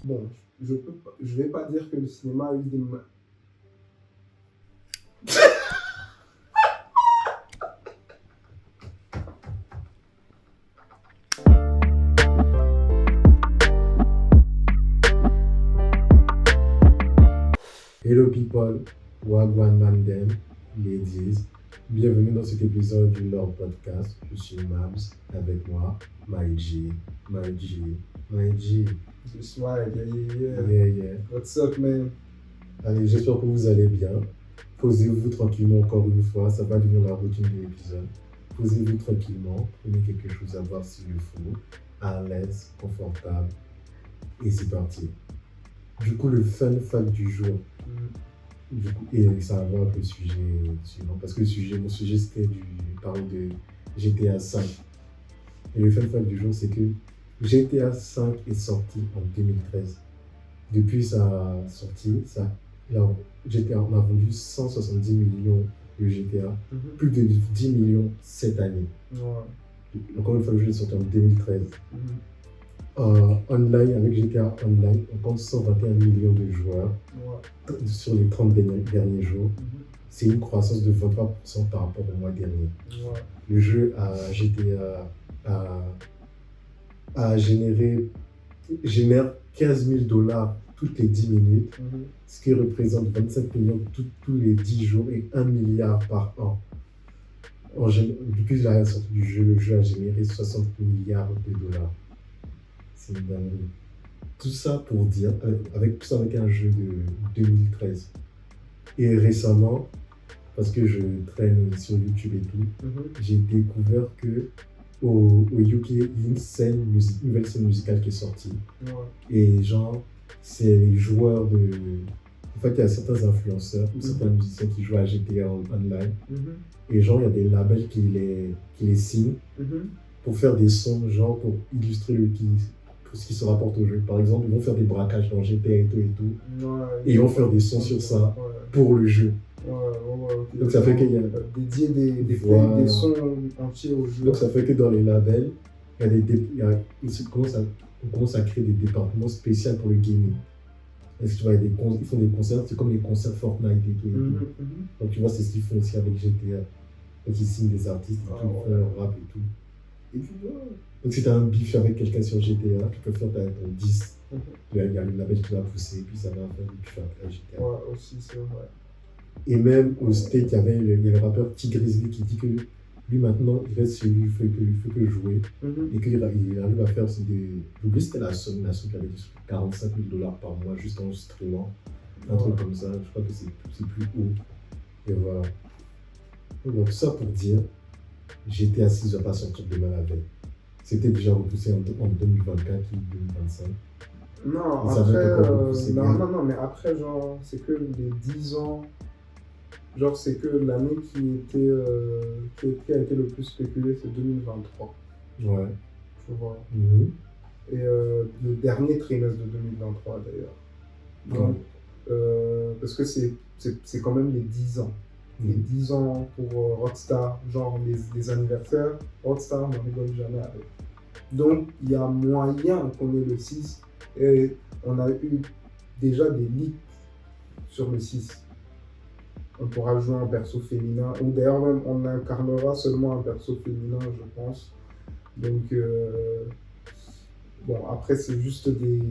Bon, je vais pas dire que le cinéma a eu des... Hello people, Wagwan Mandem, ladies. Bienvenue dans cet épisode du Lord Podcast. Je suis Mabs, avec moi, My G. Smile, Yeah. What's up, man? Allez, j'espère que vous allez bien. Posez-vous tranquillement encore une fois, ça va devenir la routine de l'épisode. Posez-vous tranquillement, prenez quelque chose à boire s'il le faut, à l'aise, confortable, et c'est parti. Du coup, le fun fact du jour. Du coup, et ça va voir avec le sujet suivant, parce que mon sujet c'était parler de GTA 5. Et le fun fact du jour, c'est que GTA 5 est sorti en 2013. Depuis sa sortie, GTA, on a vendu 170 millions de GTA, plus de 10 millions cette année. Ouais. Encore une fois, le jeu est sorti en 2013. Online, avec GTA Online, on compte 121 millions de joueurs sur les 30 derniers jours. C'est une croissance de 23% par rapport au mois dernier. Le jeu génère 15 000 dollars toutes les 10 minutes, ce qui représente 25 millions tous les 10 jours et 1 milliard par an. Depuis la sortie du jeu, le jeu a généré 60 milliards de dollars. C'est une dinguerie. Tout ça pour dire, avec un jeu de 2013. Et récemment, parce que je traîne sur YouTube et tout, j'ai découvert que au UK, il y a une nouvelle scène musicale qui est sortie. Et genre, c'est les joueurs de... En fait, il y a certains influenceurs ou certains musiciens qui jouent à GTA Online. Et genre, il y a des labels qui les signent pour faire des sons, genre pour illustrer tout ce qui se rapporte au jeu. Par exemple, ils vont faire des braquages dans GTA et tout. Et ils vont faire des sons sur ça pour le jeu. Donc ça fait qu'il y a dédié des sons entiers au jeu. Donc ça fait que dans les labels, on commence à créer des départements spéciaux pour le gaming. Est-ce que tu vois, ils font des concerts, c'est comme les concerts Fortnite et tout. Donc tu vois, c'est ce qu'ils font aussi avec GTA. Donc ils signent des artistes, ils font leur rap et tout. Et puis voilà. Donc si tu as un bif avec quelqu'un sur GTA, tu peux faire ton 10. Il y a le label qui va pousser, puis ça va faire du bif avec GTA. Ouais, aussi, c'est vrai. Et même au State, il y avait le rappeur T-Grizzly qui dit que lui maintenant, il reste chez lui, il fait que jouer. Et qu'il arrive à faire des... J'oublie c'était la somme qu'il avait dit, 45 000 dollars par mois juste en streamant. Un truc comme ça, je crois que c'est plus haut. Et voilà. Donc ça pour dire, GTA 6 ne va pas sortir demain la veille. C'était déjà repoussé en 2024 ou 2025. Non, mais après, genre, c'est que les 10 ans, genre, c'est que l'année qui a été le plus spéculée, c'est 2023. Ouais. Tu vois. Et le dernier trimestre de 2023, d'ailleurs. Donc, parce que c'est quand même les 10 ans. Les 10 ans pour Rockstar, genre les anniversaires, Rockstar n'en rigole jamais avec. Donc, il y a moyen qu'on ait le 6. Et on a eu déjà des leaks sur le 6. On pourra jouer un perso féminin, ou d'ailleurs même on incarnera seulement un perso féminin, je pense. Donc, bon, après c'est juste des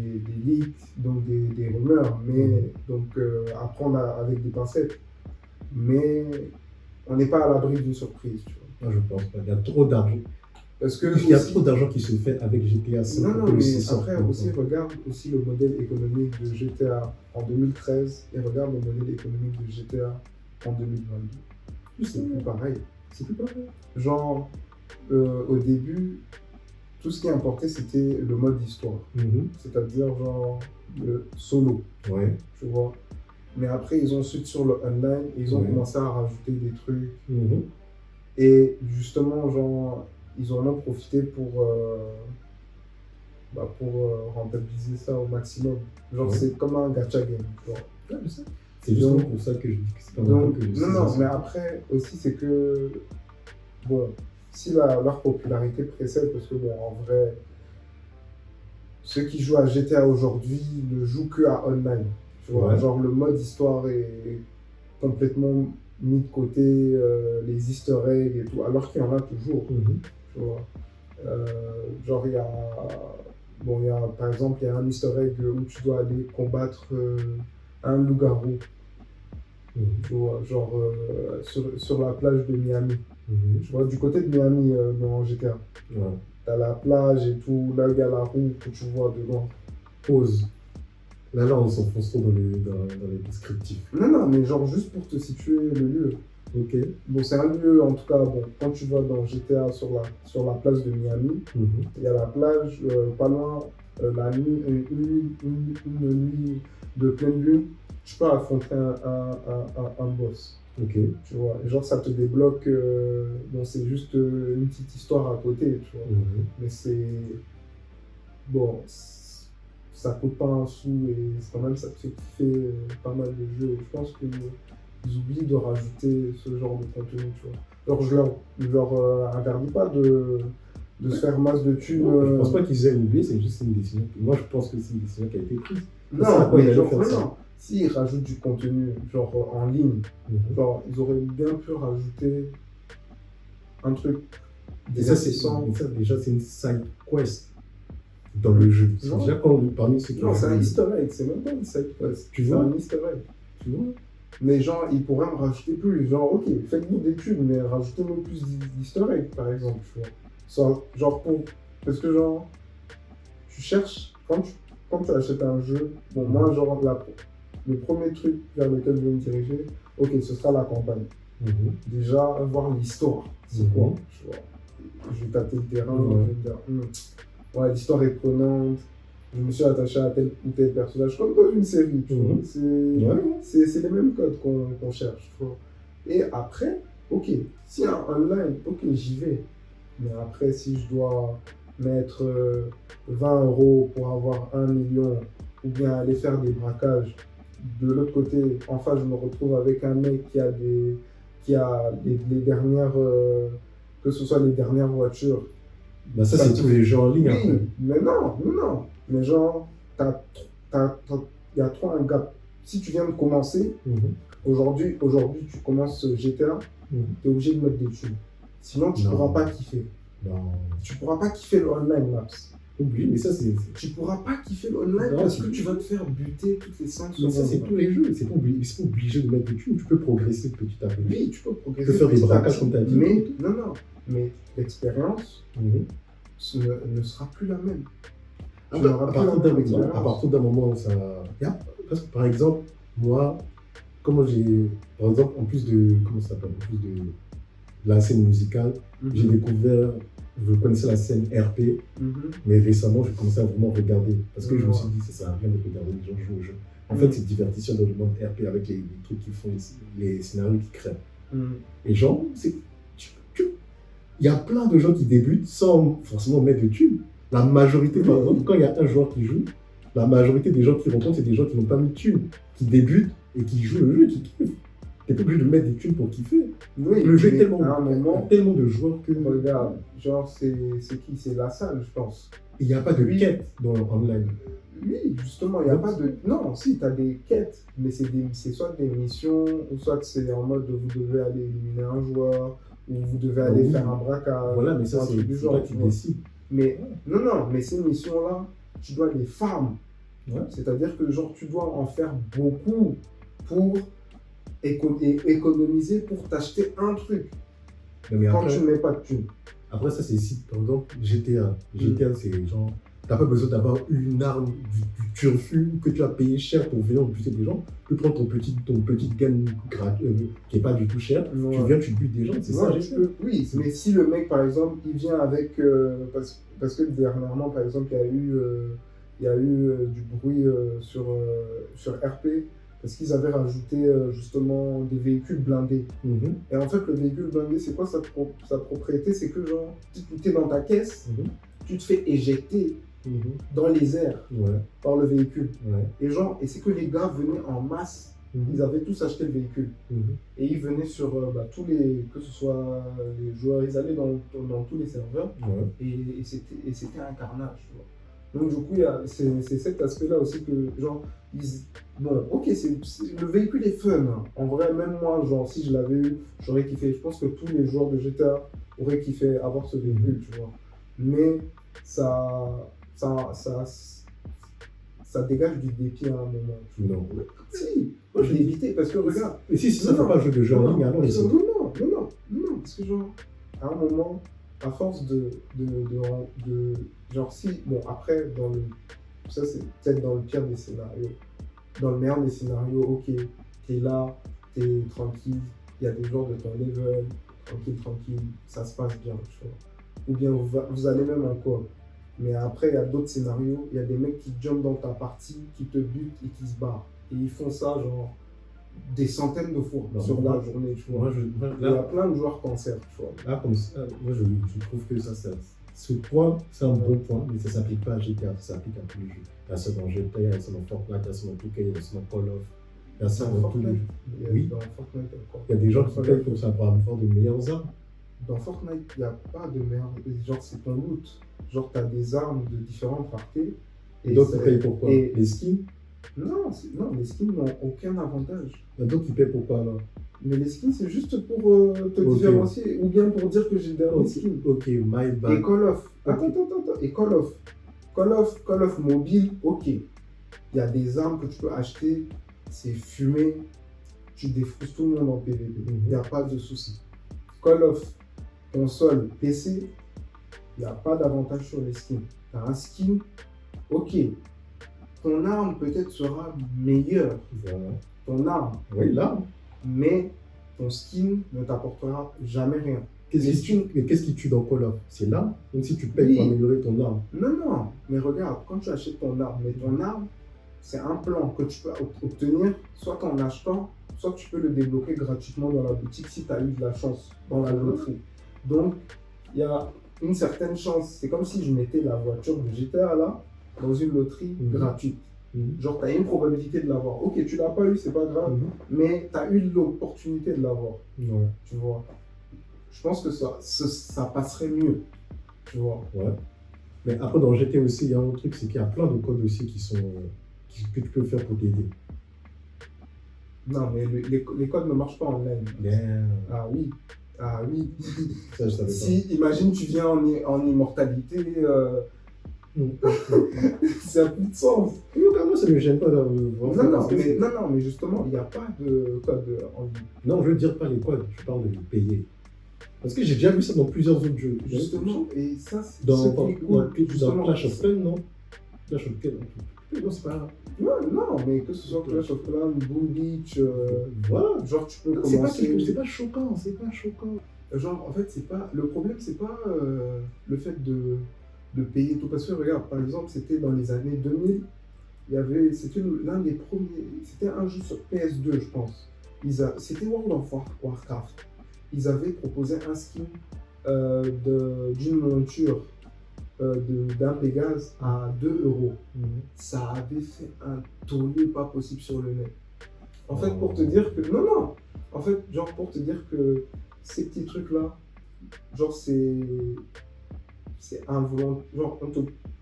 leaks, donc des rumeurs, mais donc à prendre avec des pincettes. Mais on n'est pas à l'abri d'une surprise, tu vois. Non, je pense pas. Il y a trop d'argent. Parce que il y a trop d'argent qui se fait avec GTA 5. Non, mais après aussi, regarde aussi le modèle économique de GTA en 2013 et regarde le modèle économique de GTA en 2022. C'est plus pareil. Genre, au début, tout ce qui importait, c'était le mode histoire. C'est-à-dire, genre, le solo. Ouais. Tu vois. Mais après, ils ont ensuite sur le online, ils ont commencé à rajouter des trucs. Et justement, genre, ils en ont profité pour rentabiliser ça au maximum. Genre, c'est comme un gacha game. C'est justement pour ça que je dis que c'est pas donc, non, mais après, aussi, c'est que, bon, si leur popularité précède, parce que, bon, en vrai, ceux qui jouent à GTA aujourd'hui ne jouent que à online. Tu vois, Ouais. genre le mode histoire est complètement mis de côté, les easter eggs et tout, alors qu'il y en a toujours. Mhm. Tu vois. Euh, genre, bon, par exemple, il y a un easter egg où tu dois aller combattre un loup-garou, Mhm. tu vois, genre sur la plage de Miami. Mhm. Tu vois, du côté de Miami dans GTA. Ouais. T'as la plage et tout, là il y a la roue que tu vois dedans. Pause. Là, on s'enfonce trop dans les descriptifs. Non, mais genre juste pour te situer le lieu. Ok. Bon, c'est un lieu, en tout cas, bon, quand tu vas dans GTA sur la place de Miami, Mhm. il y a la plage, pas loin, la nuit, une nuit de pleine lune, tu peux affronter un boss, Ok. tu vois. Et genre, ça te débloque, bon, c'est juste une petite histoire à côté, tu vois. Mhm. Mais bon, ça coûte pas un sou et quand même, ça te fait kiffer pas mal de jeux. Et je pense qu'ils oublient de rajouter ce genre de contenu, tu vois. Genre, je leur interdis pas de se faire masse de thunes. Je pense pas qu'ils aient oublié, c'est juste une décision. Moi, je pense que c'est une décision qui a été prise. Non, C'est à quoi mais ils allaient genre, faire ça. non. S'ils rajoutent du contenu, genre en ligne, Mhm. genre, ils auraient bien pu rajouter un truc Et ça, c'est divertissant. déjà, c'est une side quest dans le jeu. C'est Non. déjà parmi ceux qui Non, c'est un jouent. easter egg, c'est même pas une side quest. Tu C'est vois un easter egg. Tu vois. Mais genre, ils pourraient me rajouter plus. Genre, ok, faites-nous des thunes, mais rajoutez-nous plus d'easter eggs, par exemple, tu vois. Genre, parce que genre, tu cherches, quand tu achètes un jeu, bon, moi, genre, le premier truc vers lequel je vais me diriger, ok, ce sera la campagne. Mhm. Déjà, voir l'histoire, c'est Mhm. quoi, tu vois. Je vais tâter le terrain, Ouais. je vais me dire, ouais, l'histoire est prenante, je me suis attaché à tel ou tel personnage, comme dans une série, tu vois. Ouais. C'est les mêmes codes qu'on cherche, tu vois. Et après, ok, s'il y a un online, ok, j'y vais. Mais après, si je dois mettre 20 euros pour avoir 1 million, ou bien aller faire des braquages, de l'autre côté, en face, je me retrouve avec un mec qui a les dernières, que ce soit les dernières voitures. Bah, ça, c'est tous les jeux en ligne. Oui, Après. mais non. Mais genre, il y a trop un gap. Si tu viens de commencer, Mhm. aujourd'hui, tu commences GTA, Mhm. tu es obligé de mettre des thunes. Sinon, tu ne Non. pourras pas kiffer. Non. Tu pourras pas kiffer le online maps. Oublie, mais ça, c'est. Tu pourras pas kiffer le online Non, parce c'est- que tu vas te faire buter toutes les 5 Mais ça, c'est secondes. tous les jeux. C'est pas obligé de mettre des thunes. Tu peux progresser petit à petit. Oui, tu peux Tu progresser. peux faire des petit à braquages, petit, comme tu as dit. Mais non. Mais l'expérience Mhm. ne sera plus la même. À Tu n'auras plus la même partir expérience. d'un moment, ça. Parce que, par exemple, moi, comment j'ai. Par exemple, en plus de. Comment ça s'appelle? En plus de la scène musicale, j'ai découvert. Je connaissais la scène RP, Mhm. mais récemment, j'ai commencé à vraiment regarder. Parce que je me Ouais. suis dit, ça sert à rien de regarder les gens jouer au jeu. En fait, c'est divertissant dans le monde RP avec les trucs qu'ils font, les scénarios qu'ils créent. Mhm. Et genre, il y a plein de gens qui débutent sans forcément mettre de thunes. La majorité, par exemple, quand il y a un joueur qui joue, la majorité des gens qui rencontrent, c'est des gens qui n'ont pas mis de thunes, qui débutent et qui jouent le jeu et qui kiffent. T'es pas obligé de mettre des thunes pour kiffer. Oui, Le jeu est mais tellement, à un il y a moment, tellement de joueurs que. regarde, genre, c'est qui? C'est la salle, je pense. Il n'y a pas de Oui. quête dans online. Oui, justement, il n'y a pas de. Non, si, tu as des quêtes, mais c'est soit des missions, ou soit c'est en mode vous devez aller éliminer un joueur, ou vous devez aller Oui. faire un braquage. Voilà, mais ça, un c'est truc du toi genre, qui tu vois. décides. Mais non, mais ces missions-là, tu dois les farm. Ouais. C'est-à-dire que genre, tu dois en faire beaucoup pour économiser pour t'acheter un truc. Non, mais Quand après, tu ne mets pas de thunes. après, ça, c'est si, par exemple, GTA. GTA, c'est genre. T'as pas besoin d'avoir une arme, du turfu que tu as payé cher pour venir buter des gens. Tu peux prendre ton petit gun qui est pas du tout cher. Ouais. Tu viens, tu butes des gens. C'est ça, Ouais, oui, mais si le mec, par exemple, il vient avec. Parce que dernièrement, par exemple, il y a eu du bruit sur RP, parce qu'ils avaient rajouté justement des véhicules blindés. Mhm. Et en fait, le véhicule blindé, c'est quoi sa propriété? C'est que, genre, si tu es dans ta caisse, Mhm. tu te fais éjecter Mhm. dans les airs Ouais, par le véhicule. ouais. Et c'est que les gars venaient en masse. Ils avaient tous acheté le véhicule. Mhm. Et ils venaient sur tous les, que ce soit les joueurs, ils allaient dans tous les serveurs Ouais. et c'était un carnage. Tu vois. Donc du coup, c'est cet aspect-là aussi que, genre, bon, ok, le véhicule est fun. Hein. En vrai, même moi, genre, si je l'avais eu, j'aurais kiffé. Je pense que tous les joueurs de GTA auraient kiffé avoir ce véhicule, tu vois. Mais ça, ça, ça dégage du dépit à un moment. Non. Si, moi je l'ai évité parce que regarde. Mais si ça ne fait pas jouer de jeu en ligne, alors ils sont. Non, parce que genre, à un moment, à force genre si, bon après, ça c'est peut-être dans le pire des scénarios. Dans le meilleur des scénarios, ok, t'es là, t'es tranquille, il y a des joueurs de ton level, tranquille, ça se passe bien, tu vois. Ou bien vous allez même en coop. Mais après, il y a d'autres scénarios, il y a des mecs qui jumpent dans ta partie, qui te butent et qui se barrent. Et ils font ça, genre, des centaines de fois sur la journée, tu vois. Il y a plein de joueurs cancers, tu vois. Là, comme ça, moi, je trouve que ce point, c'est un bon point, mais ça ne s'applique pas à GTA, ça s'applique à tous les jeux. Il y a ça dans GTA, il y a ça dans Fortnite, il y a ça dans 2K, il y a ça dans Call of, il y a ça dans tous les jeux. Oui, dans Fortnite, il y a des gens qui payent pour ça pour avoir de meilleures armes. Dans Fortnite, il n'y a pas de meilleures. Genre, c'est ton loot. Genre, tu as des armes de différentes raretés. Et donc, tu payes pour quoi? Les skins? Non, les skins n'ont aucun avantage. Donc, tu payes pour quoi alors? Mais les skins, c'est juste pour te différencier ou bien pour dire que j'ai le dernier skin. Ok, my bad. Et Call of. Attends. Et Call of mobile, ok. Il y a des armes que tu peux acheter, c'est fumé, tu défonces tout le monde en PvP. Il n'y a pas de souci. Call of console PC, il n'y a pas d'avantage sur les skins. Tu as un skin, ok. Ton arme peut-être sera meilleure. Voilà. Ton arme. Oui, l'arme. Mais ton skin ne t'apportera jamais rien. Qu'est-ce qui tue dans Call of? C'est l'arme? Donc si tu payes pour améliorer ton arme. Non. Mais regarde, quand tu achètes ton arme, c'est un plan que tu peux obtenir soit en achetant, soit tu peux le débloquer gratuitement dans la boutique si tu as eu de la chance dans la loterie. Donc, il y a une certaine chance. C'est comme si je mettais la voiture de GTA là dans une loterie gratuite. Genre, tu as une probabilité de l'avoir. Ok, tu l'as pas eu, c'est pas grave, mais tu as eu l'opportunité de l'avoir. Ouais. Tu vois. Je pense que ça passerait mieux. Tu vois. Ouais. Mais après, dans GTA aussi, il y a un autre truc, c'est qu'il y a plein de codes aussi que tu peux faire pour t'aider. Non, mais les codes ne marchent pas en ligne. Yeah. Ah oui. Ça, je savais si, imagine, tu viens en immortalité, ça n'a plus de sens. Moi, ça ne me gêne pas d'avoir. Non, mais justement, il n'y a pas de code en ligne. Non, je veux dire pas les codes, je parle de payer. Parce que j'ai déjà vu ça dans plusieurs autres jeux. Justement, et ça, c'est dans Clash of Clans, non? Clash of Clans, non, c'est pas. Non, mais que ce soit Clash of Clans, Boom Beach, voilà. Genre tu peux commencer. C'est pas choquant. Genre, en fait, c'est pas. Le problème, c'est pas le fait de payer tout. Parce que regarde, par exemple, c'était dans les années 2000, c'était l'un des premiers. C'était un jeu sur PS2, je pense. C'était World of Warcraft. Ils avaient proposé un skin d'une monture d'un Pégase à 2 €. Ça avait fait un tollé pas possible sur le net. En fait, pour te dire que... Non. En fait, genre pour te dire que ces petits trucs-là, genre c'est involontaire. Genre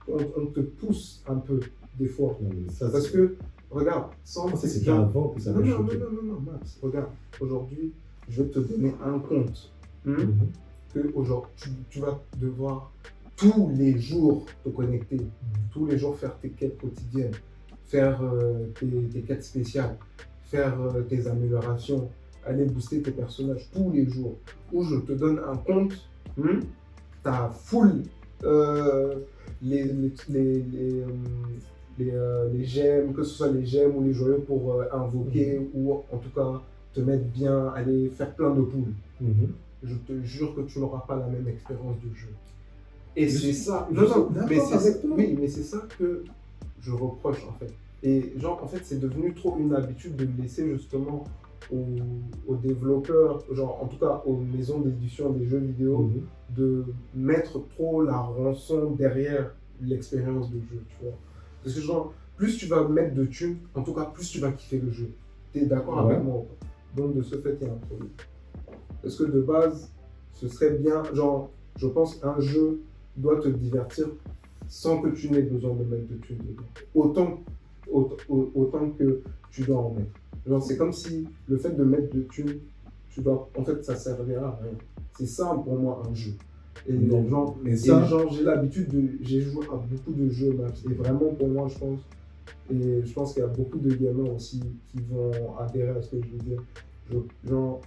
on te pousse un peu des fois. Parce que, regarde, c'est déjà avant que ça m'a choqué. Non, Max, regarde, aujourd'hui, je vais te donner un compte que aujourd'hui, tu vas devoir tous les jours te connecter, tous les jours faire tes quêtes quotidiennes, faire tes quêtes spéciales, faire tes améliorations, aller booster tes personnages tous les jours. Où je te donne un compte, t'as full les gemmes, que ce soit les gemmes ou les joyaux pour invoquer ou en tout cas te mettre bien, aller faire plein de poules. Je te jure que tu n'auras pas la même expérience du jeu. Et c'est ça. Mais c'est ça que je reproche en fait. Et genre en fait c'est devenu trop une habitude de laisser justement aux développeurs, genre en tout cas aux maisons d'édition des jeux vidéo, de mettre trop la rançon derrière l'expérience du jeu, tu vois. Parce que genre plus tu vas mettre de thunes, en tout cas plus tu vas kiffer le jeu. T'es d'accord avec moi? Donc de ce fait il y a un problème. Parce que de base ce serait bien, genre je pense qu'un jeu doit te divertir sans que tu n'aies besoin de mettre de thunes dedans. Autant que tu dois en mettre. Genre, c'est comme si le fait de mettre de thunes, en fait, ça servira à rien. C'est ça pour moi un jeu. Et Non, genre, mais ça- j'ai l'habitude j'ai joué à beaucoup de jeux, Maps. Et vraiment, pour moi, je pense qu'il y a beaucoup de gamers aussi qui vont adhérer à ce que je veux dire. Genre,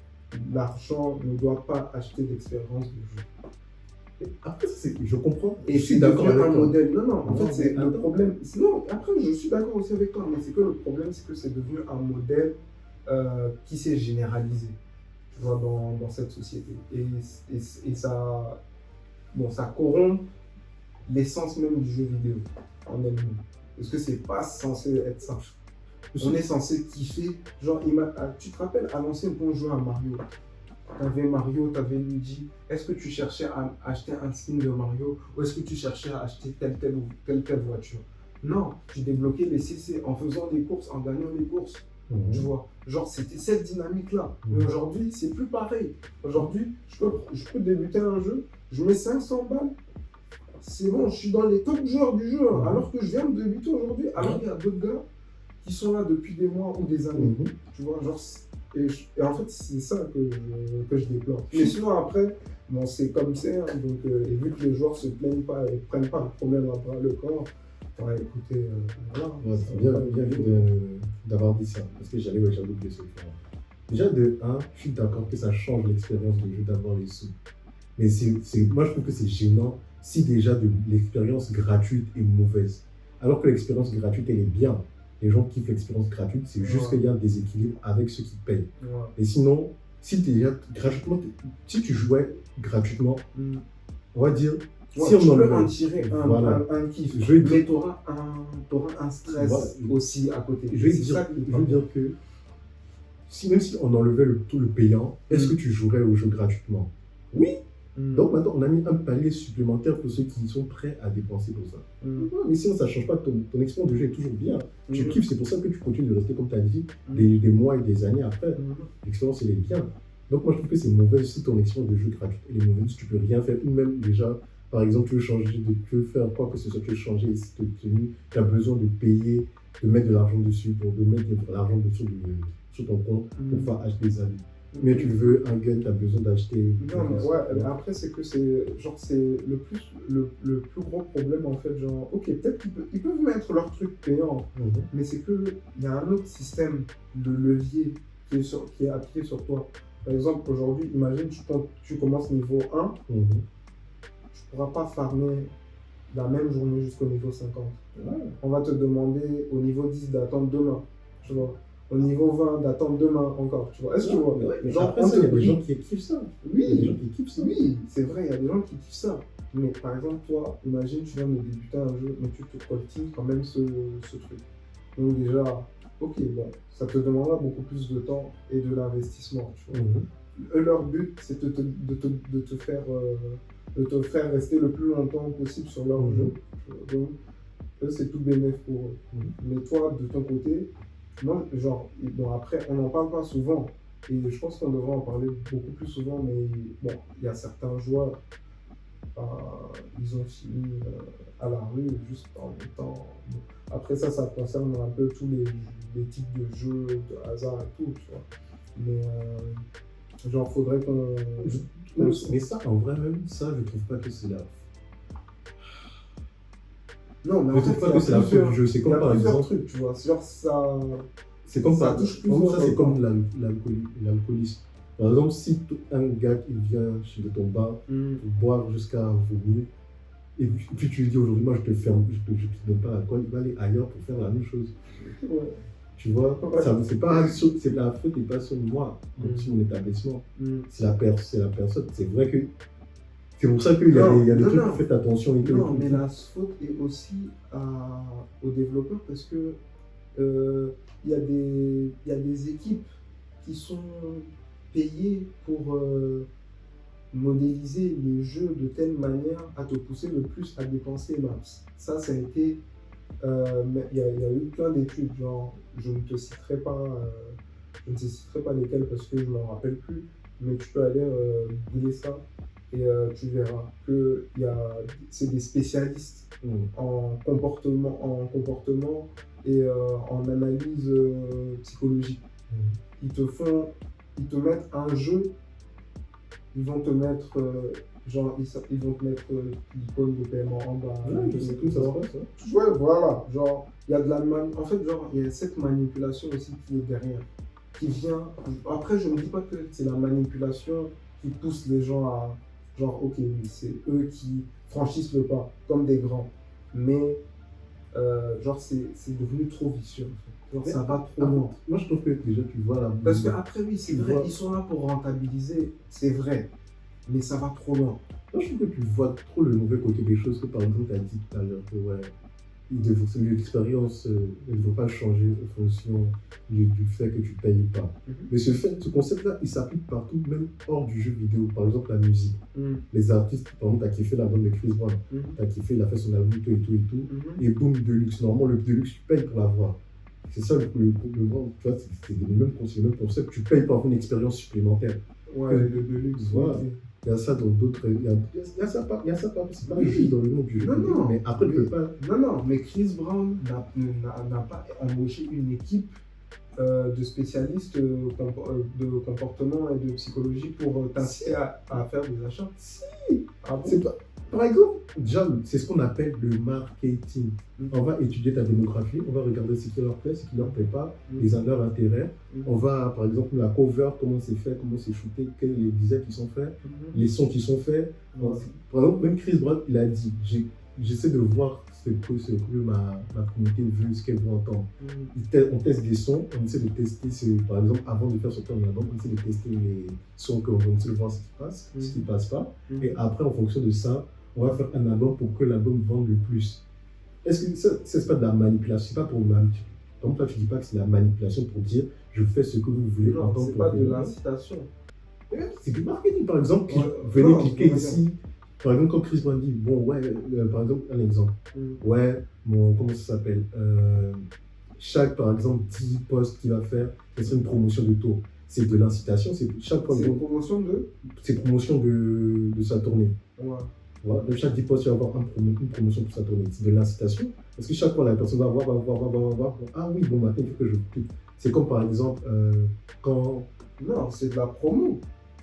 l'argent ne doit pas acheter d'expérience de jeu. Après, je comprends. Et je suis d'accord avec un toi. modèle. Non, non, en Non, fait, c'est mais le attends. problème. Non, après, je suis d'accord aussi avec toi, mais c'est que le problème, c'est que c'est devenu un modèle qui s'est généralisé, tu vois, dans cette société. Et ça, bon, ça corrompt l'essence même du jeu vidéo en elle-même. Parce que c'est pas censé être ça. On est censé kiffer. Genre, tu te rappelles, à l'ancienne, quand on jouait à Mario, t'avais Mario, t'avais Luigi. Est-ce que tu cherchais à acheter un skin de Mario ou est-ce que tu cherchais à acheter telle voiture? Non, tu débloquais les CC en faisant des courses, en gagnant des courses. Tu vois, genre c'était cette dynamique-là. Mais aujourd'hui, c'est plus pareil. Aujourd'hui, je peux débuter un jeu, je mets 500 balles, c'est bon, je suis dans les top joueurs du jeu, alors que je viens de débuter aujourd'hui, alors qu'il y a d'autres gars qui sont là depuis des mois ou des années. Tu vois, genre, et en fait, c'est ça que je déplore. Mais sinon, après, bon, c'est comme c'est, hein, donc, et vu que les joueurs se plaignent pas et prennent pas le problème à bras le corps, ouais, écoutez, voilà. Ouais, c'est bien vu d'avoir dit ça, parce que j'avais oublié ce point. Déjà, de 1, je suis d'accord que ça change l'expérience de jeu d'avoir les sous. Mais moi, je trouve que c'est gênant si déjà l'expérience gratuite est mauvaise. Alors que l'expérience gratuite, elle est bien. Les gens kiffent l'expérience gratuite, c'est juste qu'il y a un déséquilibre avec ceux qui payent. Ouais. Et sinon, si tu jouais gratuitement, on va dire, Ouais, si on tu peux enlève en tirer un kiff, mais tu auras un stress aussi à côté. Je veux dire que même si on enlevait tout le payant, est-ce que tu jouerais au jeu gratuitement? Oui. Donc maintenant, on a mis un palier supplémentaire pour ceux qui sont prêts à dépenser pour ça. Mais sinon, ça ne change pas, ton expérience de jeu est toujours bien. Tu kiffes, c'est pour ça que tu continues de rester comme tu as dit, des mois et des années après. L'expérience, elle est bien. Donc moi, je trouve que c'est mauvais si ton expérience de jeu gratuite, elle est mauvaise, si tu peux rien faire, ou même déjà, par exemple, tu veux faire quoi que ce soit, tu veux changer cette tenue, tu as besoin de payer, de mettre de l'argent dessus, de mettre de l'argent sur ton compte pour pouvoir acheter des habits. Mais tu veux un gun, tu as besoin d'acheter. Non, mais ouais, mais après, c'est que c'est le plus gros problème en fait. Genre, ok, peut-être qu'ils peuvent mettre leur truc payant, mais c'est qu'il y a un autre système de levier qui est appuyé sur toi. Par exemple, aujourd'hui, imagine, tu commences niveau 1, tu ne pourras pas farmer la même journée jusqu'au niveau 50. On va te demander au niveau 10 d'attendre demain. Tu vois. Au niveau 20, d'attendre demain encore, tu vois. Est-ce que tu vois? Genre, après, il y a des gens qui kiffent ça. Oui, il y a des gens qui kiffent ça. Oui, c'est vrai, il y a des gens qui kiffent ça. Mais par exemple, toi, imagine, tu viens de débuter un jeu, mais tu te coltines quand même ce truc. Donc déjà, ok, bon, ça te demandera beaucoup plus de temps et de l'investissement, tu vois. Leur but, c'est de te faire rester le plus longtemps possible sur leur jeu. Donc, eux, c'est tout bénéfice pour eux. Mais toi, de ton côté, moi, genre, bon, après, on n'en parle pas souvent, et je pense qu'on devrait en parler beaucoup plus souvent, mais bon, il y a certains joueurs, ils ont fini à la rue juste en étant. Bon. Après ça concerne un peu tous les types de jeux, de hasard et tout, tu vois. Mais genre, faudrait qu'on. Mais ça, en vrai, même ça, je trouve pas que c'est la. Non, mais en fait, pas que c'est la faute du jeu. C'est comme par exemple. Trucs, tu vois. Genre, ça. C'est comme ça par touche plus ça, c'est comme l'alcoolisme. Par exemple, si un gars qui vient chez ton bar pour boire jusqu'à vomir, et puis tu lui dis aujourd'hui, moi je te donne pas l'alcool, il va aller ailleurs pour faire la même chose. Ouais. Tu vois, c'est la faute n'est pas sur moi, sur mon établissement. C'est la personne. C'est vrai que c'est pour ça qu'il y a des trucs, faites attention. Non, mais la faute est aussi aux développeurs parce que il y a des équipes qui sont payées pour modéliser le jeu de telle manière à te pousser le plus à dépenser max. Ça a été... Il y a eu plein d'études, genre, je ne te citerai pas lesquelles parce que je ne m'en rappelle plus, mais tu peux aller googler ça. et tu verras que c'est des spécialistes en comportement et en analyse psychologique. Ils te mettent un jeu, ils vont te mettre ils vont te mettre l'icône de paiement en bas. Ouais, je sais que ça se passe. Ouais, voilà, genre, il y a de la en fait, genre, il y a cette manipulation aussi qui est derrière, qui vient. Après, je ne dis pas que c'est la manipulation qui pousse les gens à, genre, ok, oui, c'est eux qui franchissent le pas, comme des grands. Mais, genre, c'est devenu trop vicieux, en fait. Genre, ça va trop loin. Moi, je trouve que déjà, tu vois la. Parce qu'après, oui, c'est vrai, ils sont là pour rentabiliser, c'est vrai. Mais ça va trop loin. Moi, je trouve que tu vois trop le mauvais côté des choses. Que par exemple, tu as dit tout à l'heure que ouais, l'expérience ne devrait pas changer en fonction du fait que tu ne payes pas. Mais ce concept-là, il s'applique partout, même hors du jeu vidéo. Par exemple, la musique. Les artistes, par exemple, tu as kiffé l'album de Chris Brown. Tu as kiffé, il a fait son album, tout et tout et tout. Et boum, Deluxe. Normalement, le Deluxe, tu payes pour l'avoir. C'est ça le grand, tu vois, c'est le même concept. Tu payes pour avoir une expérience supplémentaire. Ouais, le Deluxe. Voilà. Il y a ça dans d'autres. Il y a ça pas. C'est pas juste dans le monde du jeu vidéo. Mais après, tu peux pas. Non, mais Chris Brown n'a pas embauché une équipe de spécialistes de comportement et de psychologie pour t'inciter à faire des achats. Si. Ah bon? C'est pas. Par exemple, déjà, c'est ce qu'on appelle le marketing. On va étudier ta démographie, on va regarder ce qui leur plaît, ce qui leur plaît pas, leurs intérêts. On va, par exemple, la cover, comment c'est fait, comment c'est shooté, quels les designs qui sont faits, les sons qui sont faits. Par exemple, même Chris Brown, il a dit, j'essaie de voir ce que ma communauté veut, ce qu'elle veut entendre. On teste des sons, on essaie de tester, par exemple, avant de faire sortir un album, on essaie de tester les sons qu'on essaie de voir ce qui passe, ce qui passe pas. Et après, en fonction de ça, on va faire un album pour que l'album vende le plus. Est-ce que ça, c'est pas de la manipulation? C'est pas pour manipuler. Donc toi, tu dis pas que c'est de la manipulation pour dire je fais ce que vous voulez entendre. Non, c'est pas de l'incitation. C'est du marketing, par exemple. Venez cliquer ici. Par exemple, quand Chris Brown dit, bon, ouais, par exemple, un exemple. Ouais, comment ça s'appelle chaque, par exemple, 10 posts qu'il va faire, c'est une promotion de tour. C'est de l'incitation. C'est chaque fois. C'est une promotion de. C'est promotion de sa tournée. Ouais. Voilà. De chaque 10 posts, il va avoir une promotion pour sa tournée. C'est de l'incitation. Parce que chaque fois, la personne va voir. Ah oui, bon, maintenant, il faut que je clique. C'est comme par exemple, quand. Non, c'est de la promo.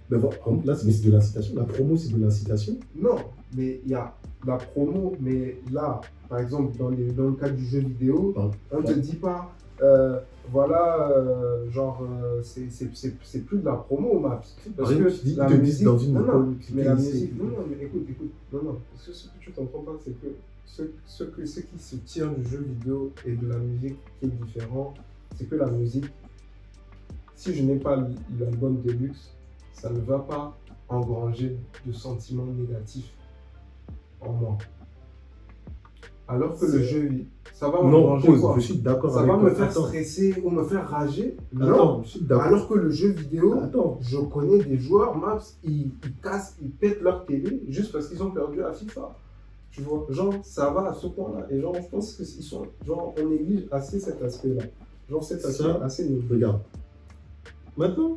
Ben, là, c'est de l'incitation. La promo, c'est de l'incitation. Non, mais il y a la promo, mais là, par exemple, dans le cas du jeu vidéo, on ne te dit pas, voilà, c'est plus de la promo, Maps. Parce que la musique, dans une mais la musique, mais écoute, non, parce que ce que tu t'entends pas, c'est que ce qui se tire du jeu vidéo et de la musique qui est différent, c'est que la musique, si je n'ai pas l'album Deluxe, ça ne va pas engranger de sentiments négatifs en moi. Alors que le jeu, ça va m'engranger quoi? Je suis d'accord ça avec toi. Ça va me faire stresser ou me faire rager? Non, je suis d'accord. Alors que le jeu vidéo, je connais des joueurs, Maps, ils cassent, ils pètent leur télé juste parce qu'ils ont perdu à FIFA. Tu vois, genre, ça va à ce point-là. Et genre, je pense que ils sont, genre, on néglige assez cet aspect-là. Genre, cet aspect assez négligé. Regarde. Maintenant,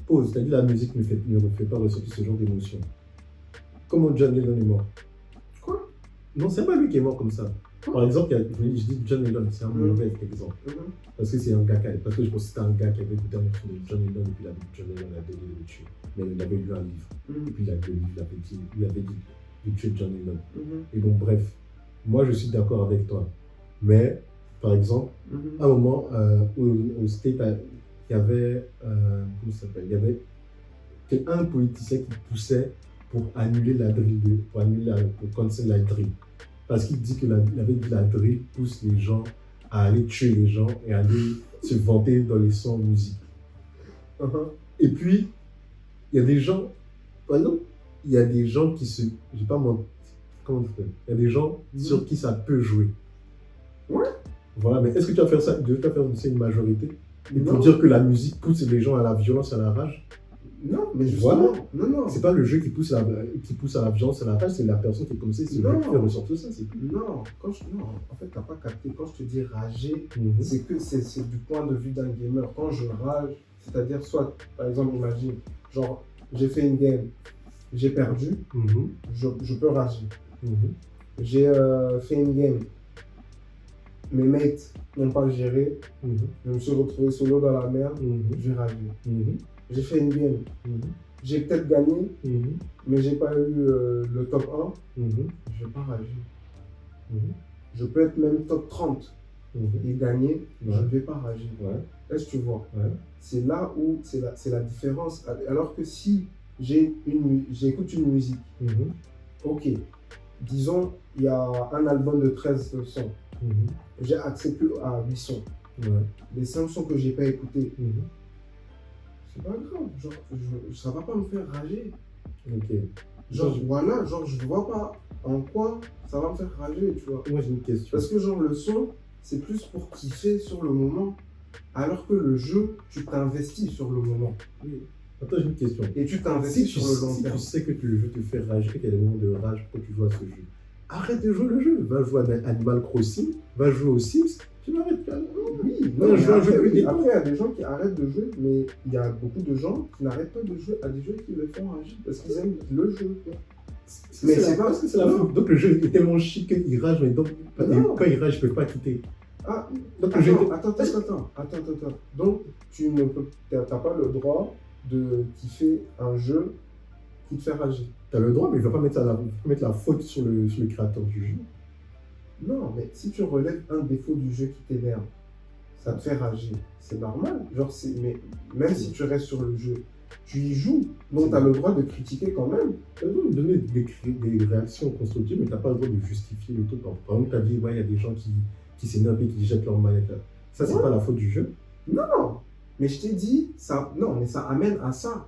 pause. T'as dit la musique ne fait pas ressortir ce genre d'émotion. Comment John Lennon est mort? Quoi? Non, c'est pas lui qui est mort comme ça. Par exemple, je dis John Lennon, c'est un mauvais exemple. Parce que c'est un gars parce que je pense que c'était un gars qui avait écouté un morceau de John Lennon et puis John Lennon a donné de le tuer. Mais il avait lu un livre. Et puis il avait dit de tuer John Lennon. Et bon, bref, moi je suis d'accord avec toi. Mais, par exemple, à un moment, au State, il y avait, comment ça s'appelle? Il y avait un politicien qui poussait pour annuler la drill, pour cancel la drill. Parce qu'il dit il avait dit la drill pousse les gens à aller tuer les gens et à aller se vanter dans les sons musique. Et puis, il y a des gens, par exemple, il y a des gens qui se, j'ai pas mon, comment tu fais? Il y a des gens sur qui ça peut jouer. Ouais. Voilà, mais est-ce que tu vas faire ça, tu vas faire une majorité? Et pour dire que la musique pousse les gens à la violence, à la rage? Non, mais voilà. Non. C'est pas le jeu qui pousse à la violence, à la rage, c'est la personne qui est comme ça, c'est le jeu qui fait ressortir ça, c'est tout. Non, en fait, t'as pas capté. Quand je te dis rager, c'est que c'est du point de vue d'un gamer. Quand je rage, c'est-à-dire soit, par exemple, imagine, genre, j'ai fait une game, j'ai perdu, je peux rager. Mhm. J'ai fait une game, mes mates n'ont pas géré, Mhm. je me suis retrouvé solo dans la mer, Mhm. j'ai ragé. Mhm. J'ai fait une game, Mhm. j'ai peut-être gagné, Mhm. mais j'ai pas eu le top 1, Mhm. je vais pas rager. Mhm. Je peux être même top 30 Mhm. et gagner, je Ouais. ne vais pas rager. Ouais. Est-ce que tu vois? Ouais. C'est là où c'est la différence. Alors que si j'écoute une musique, Mhm. ok, disons, il y a un album de 13 sons, Mhm. j'ai accès que à 8 sons. Ouais. Les 5 sons que j'ai pas écoutés, Mhm. c'est pas grave, genre, ça va pas me faire rager. Ok. Genre, voilà, genre, je vois pas en quoi ça va me faire rager, tu vois. Moi j'ai une question. Parce que genre, le son, c'est plus pour kiffer sur le moment, alors que le jeu, tu t'investis sur le moment. Oui. Attends, j'ai une question. Et tu t'investis Si sur le long terme. tu sais que le jeu te fait rager, qu'il y a des moments de rage quand tu joues à ce jeu, arrête de jouer le jeu. Va jouer à Animal Crossing, va jouer aux Sims, tu m'arrêtes. Oui, Non, non, je mais joue à un après, jeu oui, vidéo. après, il y a des gens qui arrêtent de jouer, mais il y a beaucoup de gens qui n'arrêtent pas de jouer à des jeux qui les font rager parce qu'ils aiment le jeu. Quoi. Mais c'est pas parce que c'est la faute. Donc le jeu est tellement chic qu'il rage, mais donc Non. quand il rage, je peux pas quitter. Ah, Donc le jeu était- attends. Donc, tu n'as pas le droit de kiffer un jeu qui te fait rager. T'as le droit, mais il va pas mettre la faute sur le créateur du jeu. Non, mais si tu relèves un défaut du jeu qui t'énerve, ça te fait rager. C'est normal. Genre, mais même si tu restes sur le jeu, tu y joues. Donc, tu as le droit de critiquer quand même. Tu as le droit de donner des réactions constructives, mais tu n'as pas le droit de justifier le truc. Par exemple, tu as dit, ouais, il y a des gens qui s'énervent et qui jettent leur manette. Ça, c'est Ouais. pas la faute du jeu. Non, mais je t'ai dit, ça, non, mais ça amène à ça.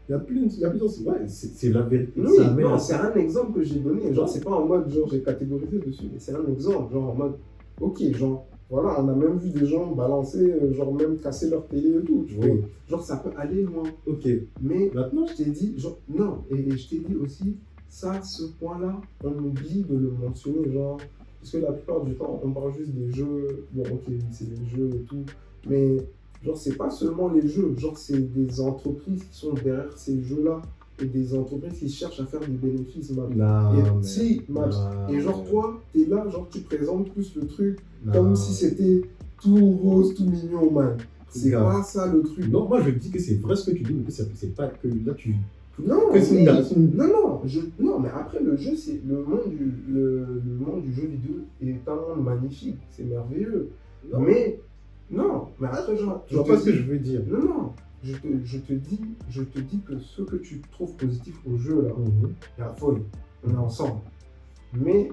Il y a plusieurs. Ouais, c'est la vérité. Oui, Ça amène non, à c'est un exemple que j'ai donné. Genre, c'est pas en mode, genre, j'ai catégorisé dessus, mais c'est un exemple. Genre, en mode, ok, genre, voilà, on a même vu des gens balancer, genre, même casser leur télé et tout. Tu vois. Oui. Genre, ça peut aller loin. Ok. Mais Maintenant, je t'ai dit, genre, non, et je t'ai dit aussi, ça, ce point-là, on oublie de le mentionner, genre, parce que la plupart du temps, on parle juste des jeux, bon, ok, c'est les jeux et tout, mais, genre, c'est pas seulement les jeux, genre, c'est des entreprises qui sont derrière ces jeux-là, et des entreprises qui cherchent à faire des bénéfices, man. Et genre, toi, t'es là, genre, tu présentes plus le truc, comme si c'était tout rose, tout mignon, man. C'est pas ça le truc. Non, moi je dis que c'est vrai ce que tu dis, mais que c'est pas que là tu. Non, que c'est oui. une- non, mais après le jeu, c'est le monde du jeu vidéo est un monde magnifique, c'est merveilleux. Non. Mais après genre, Je vois pas ce que je veux dire. Non, je te dis que ce que tu trouves positif au jeu là, Mhm. il y a folie, on est ensemble. Mais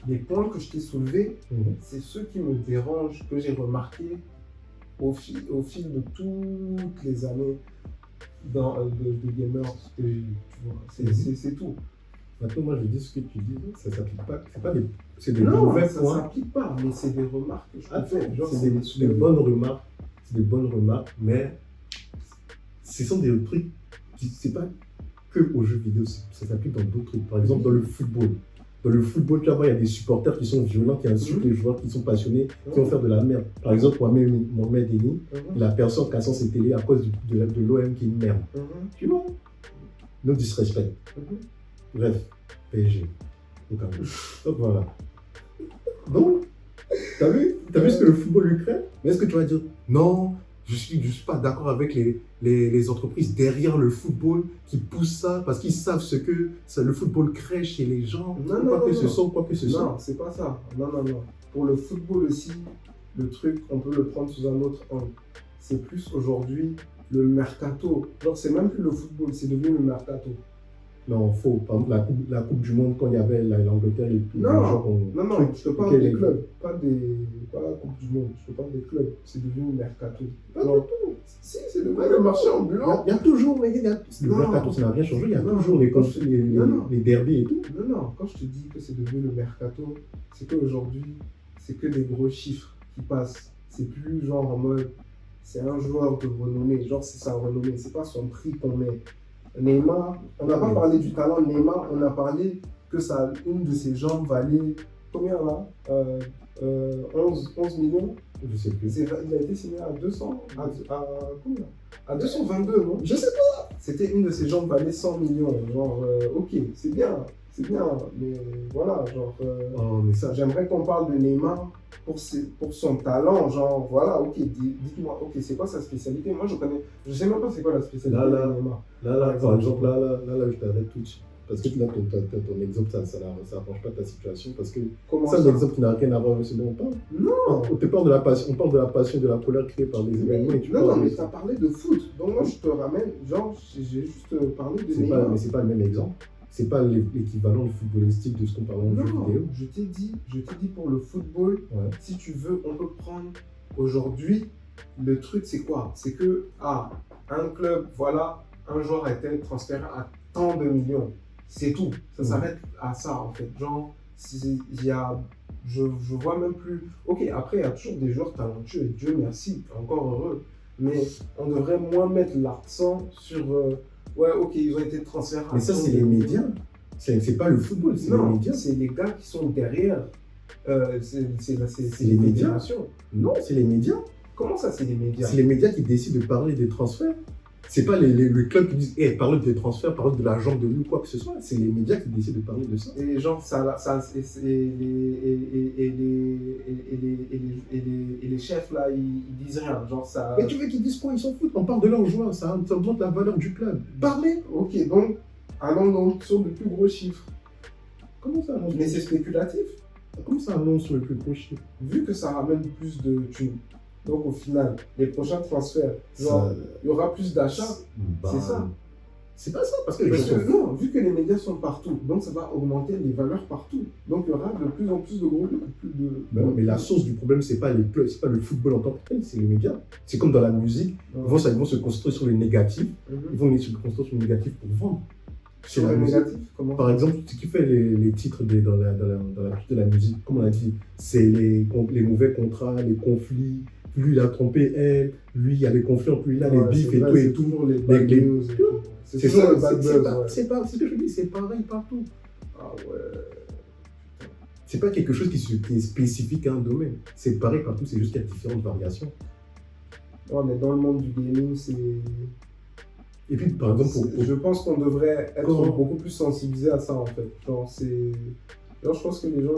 les points que je t'ai soulevés, Mhm. c'est ceux qui me dérangent, que j'ai remarqué au fil de toutes les années de gamers que j'ai eu, tu vois. C'est tout. Maintenant, moi je dis ce que tu dis, ça s'applique pas. C'est des Non, mauvais ça points. s'applique pas, mais c'est des remarques que je Ah, fais. Genre, c'est des bonnes remarques. C'est des bonnes remarques, mais ce sont des trucs qui, c'est pas que aux jeux vidéo, ça s'applique dans d'autres trucs. Par exemple, dans le football. Dans le football, tu vas voir, il y a des supporters qui sont violents, qui insultent les joueurs, qui sont passionnés, qui vont faire de la merde. Par exemple, Mohamed Eni, il a personne cassant ses télés à cause de l'OM qui est une merde. Tu vois? No disrespect. Bref, PSG. Donc voilà. Donc, t'as vu ce que le football lui crée? Mais est-ce que tu vas dire non, je suis pas d'accord avec les entreprises derrière le football qui poussent ça parce qu'ils savent ce que le football crée chez les gens, quoi que ce soit. Non, c'est pas ça. Non. Pour le football aussi, le truc, on peut le prendre sous un autre angle. C'est plus aujourd'hui le mercato. Genre, c'est même plus le football, c'est devenu le mercato. Non, faux. Par exemple, la Coupe du Monde, quand il y avait l'Angleterre et tout. Non, je te parle des clubs, pas la Coupe du Monde. Je te parle des clubs. C'est devenu le mercato. Pas du tout. Si, c'est devenu le marché ambulant. Il y a toujours, le mercato, ça n'a rien changé. Il y a toujours les derbies et tout. Non, quand je te dis que c'est devenu le mercato, c'est qu'aujourd'hui, c'est que des gros chiffres qui passent. C'est plus genre en mode, c'est un joueur de renommée. Genre, c'est sa renommée, c'est pas son prix qu'on met. Neymar, on n'a pas parlé du talent de Neymar, on a parlé que une de ses jambes valait combien là 11 millions. Je sais plus. Il a été signé à 200, à combien? À 222, non? Je sais pas. c'était une de ces jambes valait 100 millions. Genre, ok, c'est bien, mais voilà, genre, Oh, mais ça, j'aimerais qu'on parle de Neymar pour son talent. Genre, voilà, ok, dites-moi, ok, c'est quoi sa spécialité? Moi, je sais même pas c'est quoi la spécialité de Neymar. par exemple, je t'arrête tout de suite. Parce que là, ton exemple, ça n'arrange pas ta situation. Parce que Comment c'est ça? un exemple qui n'a rien à voir avec ce dont on parle. Non! On parle de la passion, de la colère créée par les événements. Et tu Non, parles mais de- tu as parlé de foot. Donc, moi, je te ramène, genre, j'ai juste parlé de c'est pas, Neymar. mais c'est pas le même exemple. C'est pas l'équivalent du footballistique de ce qu'on parle en jeu Non, vidéo. je t'ai dit pour le football, Ouais. si tu veux, on peut prendre aujourd'hui, le truc c'est quoi? C'est que, un club, voilà, un joueur a été transféré à tant de millions. C'est tout. Ça s'arrête à ça en fait. Genre, il y a, je vois même plus. Ok, après, il y a toujours des joueurs talentueux et Dieu merci, encore heureux. Mais on devrait moins mettre l'accent sur, ouais, ok, ils ont été transférés à Mais ça, tant c'est de les millions. médias. C'est pas le football, c'est les Non, médias. c'est les gars qui sont derrière. C'est les médias. fédérations. Non, c'est les médias. Comment ça, c'est les médias? C'est les médias qui décident de parler des transferts. C'est pas les clubs qui disent parle des transferts, parle de la jambe de lui ou quoi que ce soit. C'est les médias qui décident de parler de ça. Et genre, et les chefs là, ils disent rien. Genre, ça. Mais tu veux qu'ils disent quoi? Ils s'en foutent. On parle de leurs joueurs, ça augmente la valeur du club. Parlez. Ok, donc, allons donc sur le plus gros chiffre. Comment ça annonce? Mais c'est spéculatif, Comment ça annonce sur le plus gros chiffre? vu que ça ramène plus de thunes. Donc, au final, les prochains transferts, genre, il y aura plus d'achats. C'est ça. C'est pas ça, parce que les Parce gens que non, vu que les médias sont partout, donc ça va augmenter les valeurs partout. Donc il y aura de plus en plus de groupes, plus de. mais la source du problème, c'est pas les clubs, c'est pas le football en tant que tel, c'est les médias. C'est comme dans la musique, ils vont se concentrer sur le négatif, ils vont se concentrer sur le négatif pour vendre. C'est Sur la le musique. négatif, comment? Par exemple, ce qui fait les titres dans la de la musique, comme on a dit, c'est les mauvais contrats, les conflits. Lui, il a trompé elle, lui, il y a des conflits entre lui, là, les bifs et tout et tout. Toujours les bad les- news et tout. C'est C'est toujours ça, le bad buzz. Ouais. c'est ce que je dis, c'est pareil partout. Ah ouais. C'est pas quelque chose qui est spécifique à un domaine. C'est pareil partout, c'est juste qu'il y a différentes variations. Ouais, mais dans le monde du gaming, c'est. Et puis, par exemple, Je pense qu'on devrait être Comment? beaucoup plus sensibilisé à ça en fait. Genre, je pense que les gens,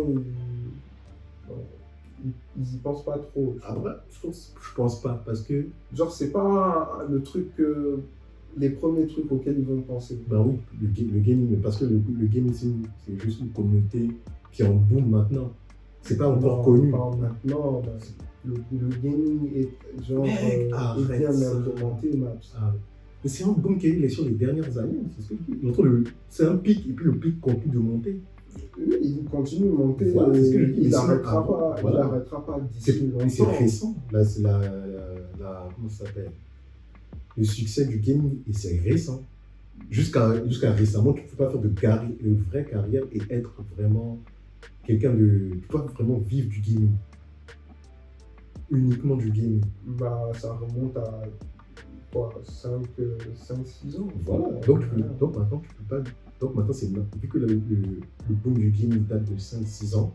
ils y pensent pas trop. tu vois. après, je pense pas, parce que, Genre, c'est pas le truc les premiers trucs auxquels ils vont penser. ben oui, le gaming, parce que le gaming, c'est juste une communauté qui est en boom maintenant. C'est pas encore Non, connu. pas maintenant. Le gaming est genre Mec, est arrête bien ça. implémenté, Maps. Ah, mais c'est un boom qui est sur les dernières années. C'est ce que je dis. C'est un pic, et puis le pic continue de monter. Lui, il continue de monter. Voilà, c'est ce que je dis. Il Mais n'arrêtera sinon, pas. voilà. Il n'arrêtera pas C'est d'ici mais c'est longtemps. récent. Là, c'est comment ça s'appelle? Le succès du gaming, et c'est récent. Jusqu'à récemment, tu ne peux pas faire de vraie carrière et être vraiment quelqu'un de. Tu peux pas vraiment vivre du gaming. Uniquement du gaming. Bah, ça remonte à quoi, 5-6 ans. Voilà. Donc maintenant, tu peux pas. Donc maintenant, vu que le boom du gaming date de 5-6 ans.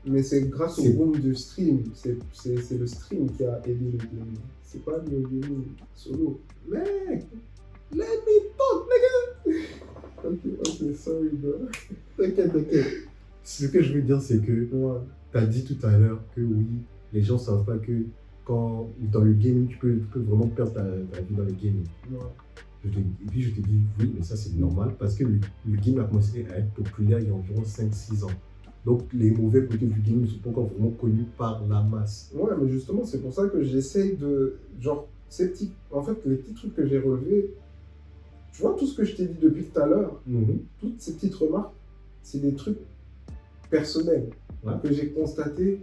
Mais c'est grâce au C'est- boom du stream. C'est le stream qui a aidé le gaming. C'est pas le gaming solo. Mec, let me talk, nigga. Ok, sorry, bro. T'inquiète. Ce que je veux dire, c'est que Ouais. tu as dit tout à l'heure que oui, les gens ne savent pas que quand dans le gaming, tu peux vraiment perdre ta vie dans le gaming. Ouais. Et puis je te dis oui, mais ça c'est normal parce que le game a commencé à être populaire il y a environ 5-6 ans. Donc les mauvais côtés du game ne sont pas encore vraiment connus par la masse. Ouais, mais justement, c'est pour ça que j'essaye de. Genre, en fait, les petits trucs que j'ai relevés, tu vois, tout ce que je t'ai dit depuis tout à l'heure, toutes ces petites remarques, c'est des trucs personnels Ouais. que j'ai constatés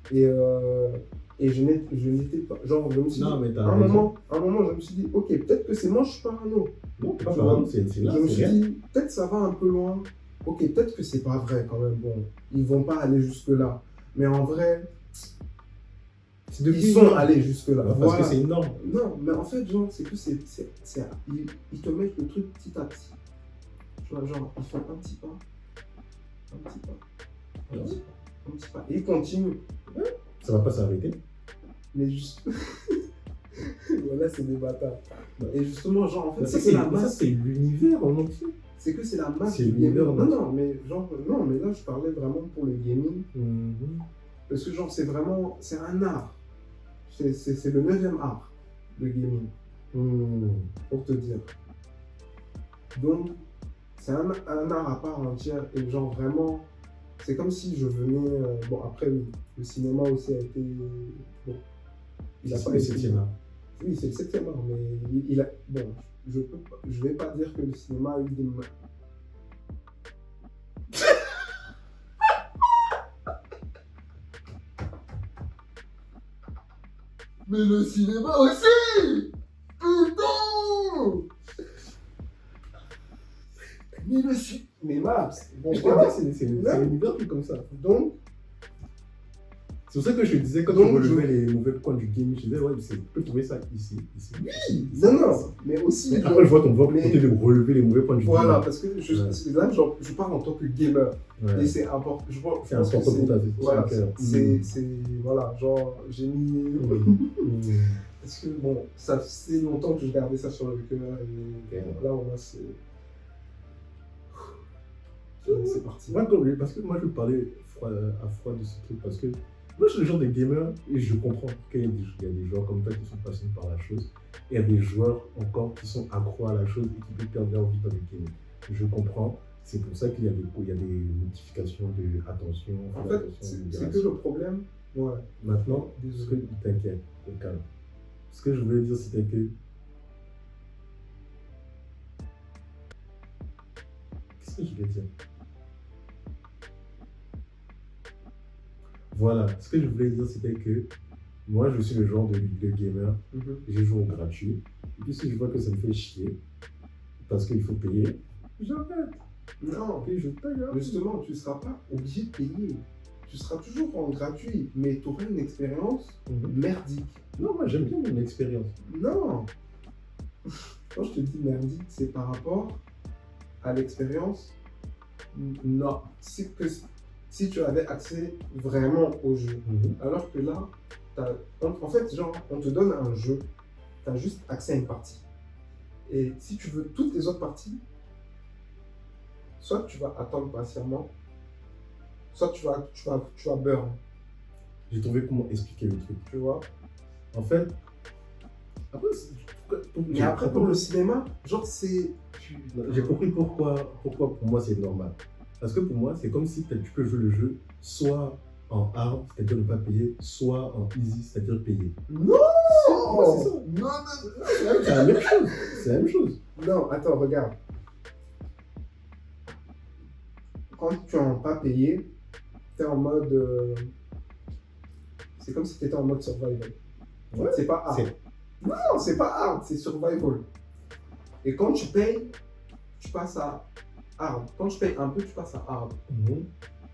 et je n'étais pas. Genre, je me suis Non, dit. mais t'as À un raison. moment, je me suis dit, ok, peut-être que c'est moi, je suis parano. Non, Tu pas vois, vraiment, c'est là, Je me c'est suis rien. dit, peut-être ça va un peu loin. Ok, peut-être que c'est pas vrai quand même. Bon, ils vont pas aller jusque-là. Mais en vrai, C'est devenu ils sont allés jusque-là. parce Voilà. que c'est énorme. Non, mais en fait, genre, c'est que ils te mettent le truc petit à petit. Tu vois, genre, ils font un petit pas, un petit pas, un petit pas, un petit pas. Et ils continuent. Ça va pas s'arrêter. Mais juste. Voilà, c'est des bâtards. Et justement, genre, en fait, Ça, c'est que la ça, masse. c'est l'univers en entier. C'est que c'est la masse C'est du gaming. l'univers, Non, non. non, mais genre, non, mais là, je parlais vraiment pour le gaming. Mhm. Parce que, genre, c'est vraiment. C'est un art. C'est le 9e art, le gaming, Mhm. pour te dire. Donc, c'est un art à part entière. Et, genre, vraiment. C'est comme si je venais. Bon, après, oui, le cinéma aussi a été. Bon. Il a C'est pas le été- 7e art. Oui, c'est le 7e art, mais il a. Bon, je vais pas dire que le cinéma a eu des. Mais le cinéma aussi! Putain! Mais le cinéma. Mais Maps! Bon, Je te voilà. dis, c'est Là. l'univers qui est comme ça. Donc, C'est pour ça que je te disais, quand Donc, tu relevais les mauvais points du gaming, je disais, ouais, tu peux trouver ça ici. non, non, mais aussi. Mais genre, après, je vois ton voix mais- côté de relever les mauvais points du Voilà, gaming. parce que Ouais. là, genre, je parle en tant que gamer. Ouais. Et c'est important. Je pense C'est que important pour ta vie. Voilà, C'est voilà, genre, j'ai mis. Parce que bon, ça fait longtemps que je gardais ça sur le cœur et là au moins c'est parti. Moi, parce que moi, je parlais à froid de ce truc parce que moi, je suis le genre de gamer et je comprends qu'il y a des joueurs comme toi qui sont passionnés par la chose et il y a des joueurs encore qui sont accros à la chose et qui peuvent perdre leur vie dans le gaming. Je comprends. C'est pour ça qu'il y a des notifications de attention. En fait, c'est que le problème. Ouais. Maintenant, ce que t'inquiète, au calme. Ce que je voulais dire, c'était que. Qu'est-ce que je voulais dire? Voilà, ce que je voulais dire, c'était que moi, je suis le genre de gamer, je joue au gratuit. Et puis, si je vois que ça me fait chier, parce qu'il faut payer, j'arrête. Non, Et je paye. Hein. justement, tu ne seras pas obligé de payer. Tu seras toujours en gratuit, mais tu auras une expérience merdique. Non, moi, j'aime bien mon expérience. Non. Quand je te dis merdique, c'est par rapport à l'expérience. Non. C'est que si tu avais accès vraiment au jeu. Alors que là, en fait, genre, on te donne un jeu, tu as juste accès à une partie. Et si tu veux toutes les autres parties, soit tu vas attendre patiemment, soit tu vas burn. J'ai trouvé comment expliquer le truc. Tu vois. En fait, après, Mais après, pour le cinéma, genre, c'est. J'ai compris pourquoi pour moi c'est normal. Parce que pour moi, c'est comme si tu peux jouer le jeu soit en hard, c'est-à-dire ne pas payer, soit en easy, c'est-à-dire payer. Non. C'est ça. Non. C'est la même chose. C'est la même chose. Non, attends, regarde. Quand tu n'as pas payé, tu es en mode. C'est comme si tu étais en mode survival. Ouais, c'est pas hard. Non, c'est pas hard, c'est survival. Et quand tu payes, tu passes à hard. Quand tu payes un peu, tu passes à hard.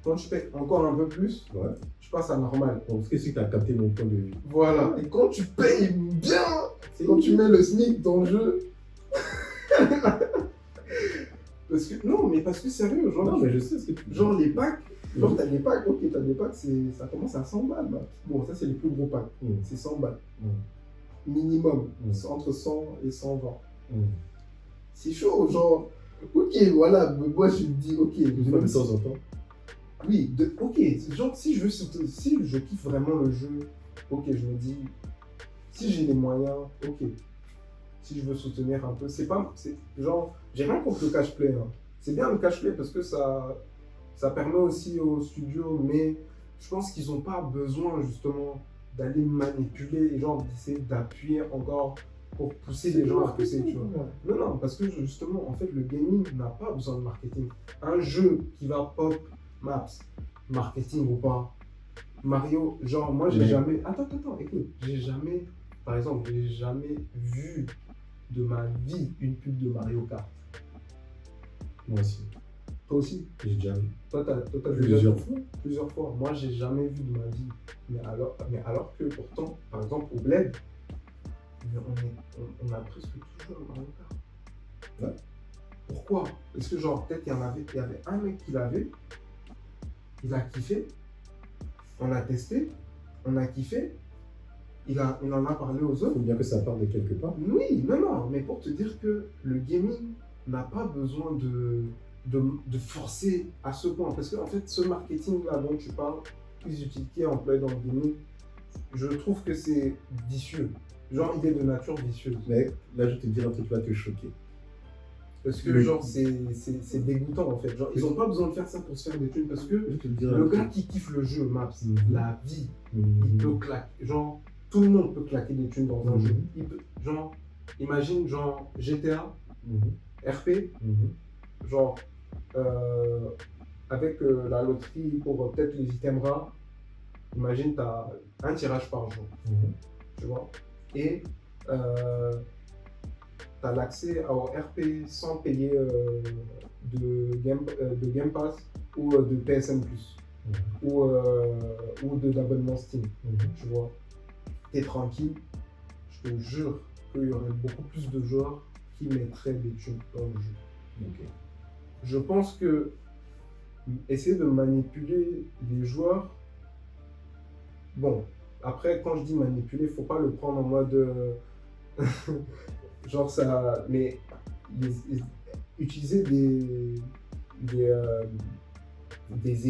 Quand tu payes encore un peu plus, Ouais. tu passes à normal. Parce que si tu as capté mon point de vue. Voilà. Et quand tu payes bien, quand tu mets le SMIC dans le jeu. Parce que, non, mais parce que sérieux, genre. Non, mais je sais ce que tu veux. Genre les packs, genre t'as des packs, ok, t'as des packs, ça commence à 100 balles. Bah. Bon, ça c'est les plus gros packs, c'est 100 balles. Minimum, c'est entre 100 et 120. C'est chaud, genre, ok, voilà, moi je me dis, ok. De temps en temps. Oui, ok, genre si je kiffe vraiment le jeu, ok, je me dis, si j'ai les moyens, ok. Si je veux soutenir un peu, c'est genre, j'ai rien contre le cash play. Hein. C'est bien le cash play parce que ça permet aussi aux studios, mais je pense qu'ils n'ont pas besoin justement d'aller manipuler les gens, d'essayer d'appuyer encore pour pousser les gens à pousser, tu vois. Non, non, parce que justement, en fait, le gaming n'a pas besoin de marketing. Un jeu qui va pop, maps, marketing ou pas, Mario, genre, moi j'ai jamais. Attends, écoute, par exemple, j'ai jamais vu de ma vie une pub de Mario Kart. Moi aussi. Toi aussi? J'ai déjà vu. Toi, t'as vu plusieurs fois. Moi, j'ai jamais vu de ma vie. Mais alors que pourtant, par exemple, au Bled, on a presque toujours Mario Kart. Ouais. Pourquoi? Parce que genre, peut-être il y avait un mec qui l'avait, il a kiffé, on a testé, on a kiffé, il en a parlé aux Il autres. faut bien que ça parte de quelque part. Oui, non, mais pour te dire que le gaming n'a pas besoin de forcer à ce point. Parce qu'en fait, ce marketing-là dont tu parles, qui est employé dans le gaming, je trouve que c'est vicieux. Genre, il est de nature vicieuse. Mais là, je te dis un truc qui va te choquer. Parce que, genre, c'est dégoûtant, en fait. Genre, ils n'ont pas besoin de faire ça pour se faire des thunes. Parce que Je vais te dire le un gars truc. qui kiffe le jeu, Maps, la vie, il Mhm. peut claquer. Genre, tout le monde peut claquer des thunes dans un Mhm. jeu. Genre, imagine, genre, GTA, Mhm. RP, Mhm. genre, avec la loterie pour peut-être les items rares, imagine, tu as un tirage par jour, Mhm. tu vois. Et tu as l'accès au RP sans payer de Game Pass ou de PSN+, ou d'abonnement Steam, Mhm. tu vois. T'es tranquille, je te jure qu'il y aurait beaucoup plus de joueurs qui mettraient des thunes dans le jeu. Ok. Je pense que essayer de manipuler les joueurs, bon, après quand je dis manipuler, faut pas le prendre en mode genre ça, mais utiliser des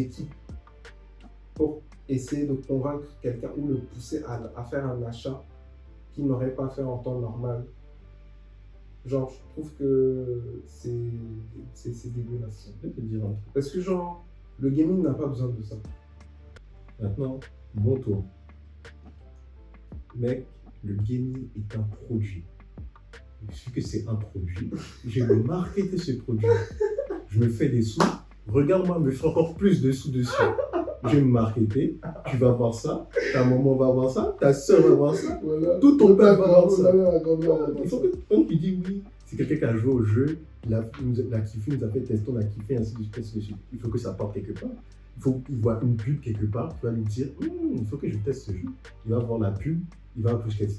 équipes pour essayer de convaincre quelqu'un ou le pousser à faire un achat qu'il n'aurait pas fait en temps normal. Genre, je trouve que c'est dégueulasse. Je vais te dire un truc. Parce que genre, le gaming n'a pas besoin de ça. Maintenant, mon tour. Mec, le gaming est un produit. Je sais que c'est un produit. J'ai marketé ce produit. Je me fais des sous. Regarde-moi, me faire encore plus de sous dessus. Je vais me marketer. Tu vas voir ça. Ta maman va voir ça. Ta soeur va voir ça. Voilà. Tout ton père va voir ça. Il Il faut que quand tu dis oui, c'est quelqu'un qui a joué au jeu, il a kiffé, il nous a fait tester, on a kiffé, ainsi de suite, ainsi de suite. Il faut que ça parte quelque part. Il faut qu'il voit une pub quelque part, tu vas lui dire il faut que je teste ce jeu. Il va voir la pub, il va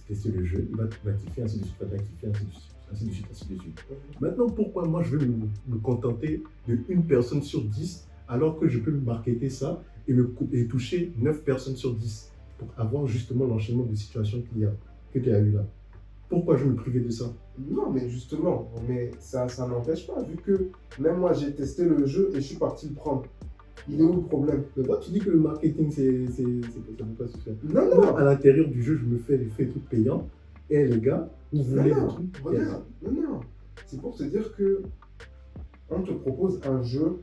tester le jeu, il va kiffer, ainsi de suite, il va kiffer, ainsi de suite, ainsi de suite, ainsi de suite. Maintenant, pourquoi moi je vais me contenter de une personne sur 10 alors que je peux me marketer ça et toucher 9 personnes sur 10 pour avoir justement l'enchaînement de situations que tu as eu là. Pourquoi je me privais de ça? Non, mais justement, mais ça n'empêche pas, vu que même moi j'ai testé le jeu et je suis parti le prendre. Il est où le problème? Mais toi, tu dis que le marketing, ça ne peut pas se faire. Non, Moi, à l'intérieur du jeu, je me fais des trucs payants. Et les gars, vous voulez des trucs regarde, non. C'est pour te dire que on te propose un jeu.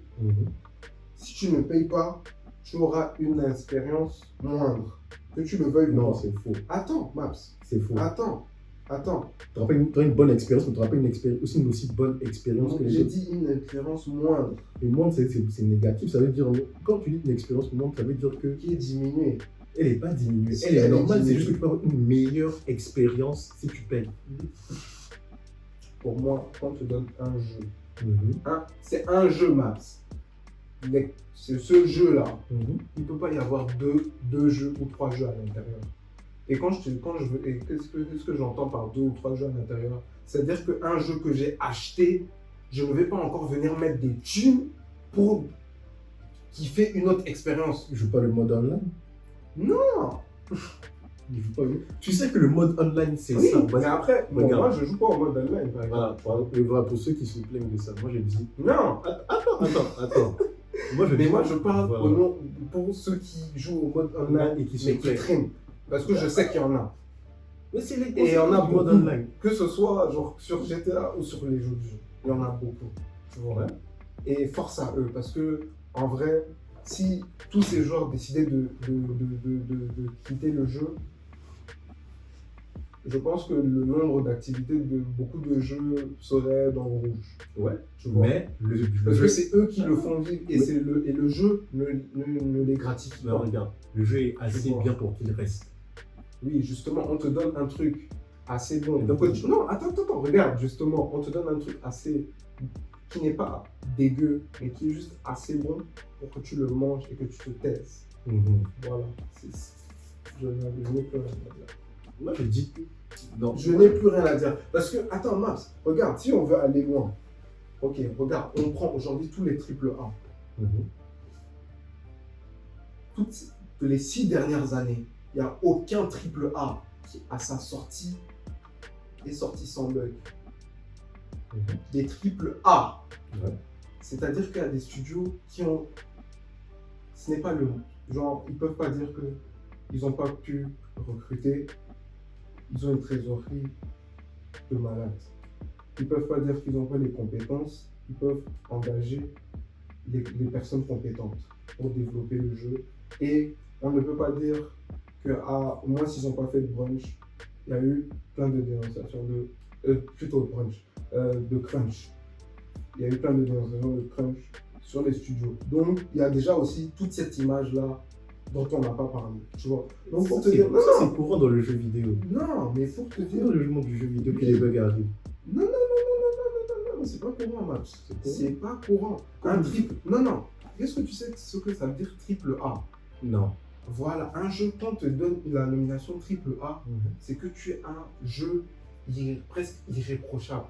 Si tu ne payes pas, tu auras une expérience moindre. Que tu le veuilles ou Non, pas. c'est faux. Attends, Maps. C'est faux. Attends. Tu n'auras pas une bonne expérience, mais tu n'auras pas aussi une aussi bonne expérience que les J'ai autres. dit une expérience moindre. Et moindre, c'est négatif. Ça veut dire, quand tu dis une expérience moindre, ça veut dire que Qui est diminuée. elle n'est pas diminuée. Si Elle est elle est normale, c'est diminuée. juste que tu peux avoir une meilleure expérience si tu payes. Pour moi, quand on te donne un jeu, c'est un jeu, Maps. Mais c'est ce jeu-là. Il ne peut pas y avoir deux jeux ou 3 jeux à l'intérieur. Et qu'est-ce que j'entends par 2 ou 3 jeux à l'intérieur? C'est-à-dire qu'un jeu que j'ai acheté, je ne vais pas encore venir mettre des thunes pour kiffer une autre expérience. Je joue pas le mode online. Non. Je joue pas Tu sais que le mode online, c'est Oui, ça. mais après, bon, moi je joue pas en mode online par exemple. Voilà, pour ceux qui se plaignent de ça, moi j'ai dit. Non. Attends. Moi je parle voilà. au nom pour ceux qui jouent au mode online Et qui se mais qui plaignent. criment. Parce que je sais qu'il y en a. Mais c'est les Et il y en a du mode beaucoup. online. Que ce soit genre sur GTA ou sur les jeux de jeu. Il y en a beaucoup. Tu vois. Ouais. Et force à eux. Parce que en vrai, si tous ces joueurs décidaient de quitter le jeu, je pense que le nombre d'activités de beaucoup de jeux serait dans le rouge. Ouais. Tu vois. Mais Parce jeu. que c'est eux qui le font vivre et, le jeu ne les gratifie Mais pas. regarde, le jeu est assez vois. bien pour qu'il reste. Oui, justement, on te donne un truc assez bon. Et Donc, donc, non, attends, regarde, justement, on te donne un truc assez qui n'est pas dégueu, mais qui est juste assez bon pour que tu le manges et que tu te taises. Voilà. Je n'ai plus rien à dire. Moi je dis que. Non. Je n'ai plus rien à dire. Parce que, attends, Maps, regarde, si on veut aller loin, ok, regarde, on prend aujourd'hui tous les triple A. Toutes les 6 dernières années, il n'y a aucun triple A qui, à sa sortie, est sorti sans bug. Mhm. Des triple A. Ouais. C'est-à-dire qu'il y a des studios qui ont... Ce n'est pas le... Genre, ils peuvent pas dire qu'ils n'ont pas pu recruter. Ils ont une trésorerie de malade. Ils peuvent pas dire qu'ils n'ont pas les compétences. Ils peuvent engager les personnes compétentes pour développer le jeu. Et on ne peut pas dire que, au moins s'ils n'ont pas fait de brunch, il y a eu plein de dénonciations plutôt de brunch, de crunch. Il y a eu plein de dénonciations de crunch sur les studios. Donc, il y a déjà aussi toute cette image-là dont on n'a pas parlé. Tu vois. Donc, pour te dire, c'est courant dans le jeu vidéo. Non, mais pour te dire. Dans le monde du jeu vidéo que les bugs arrivent. Non, c'est pas courant, Max. C'est pas courant. Un triple. Non. Est-ce que tu sais ce que ça veut dire triple A? Non. Voilà, un jeu, quand on te donne la nomination triple A, c'est que tu es un jeu presque irréprochable.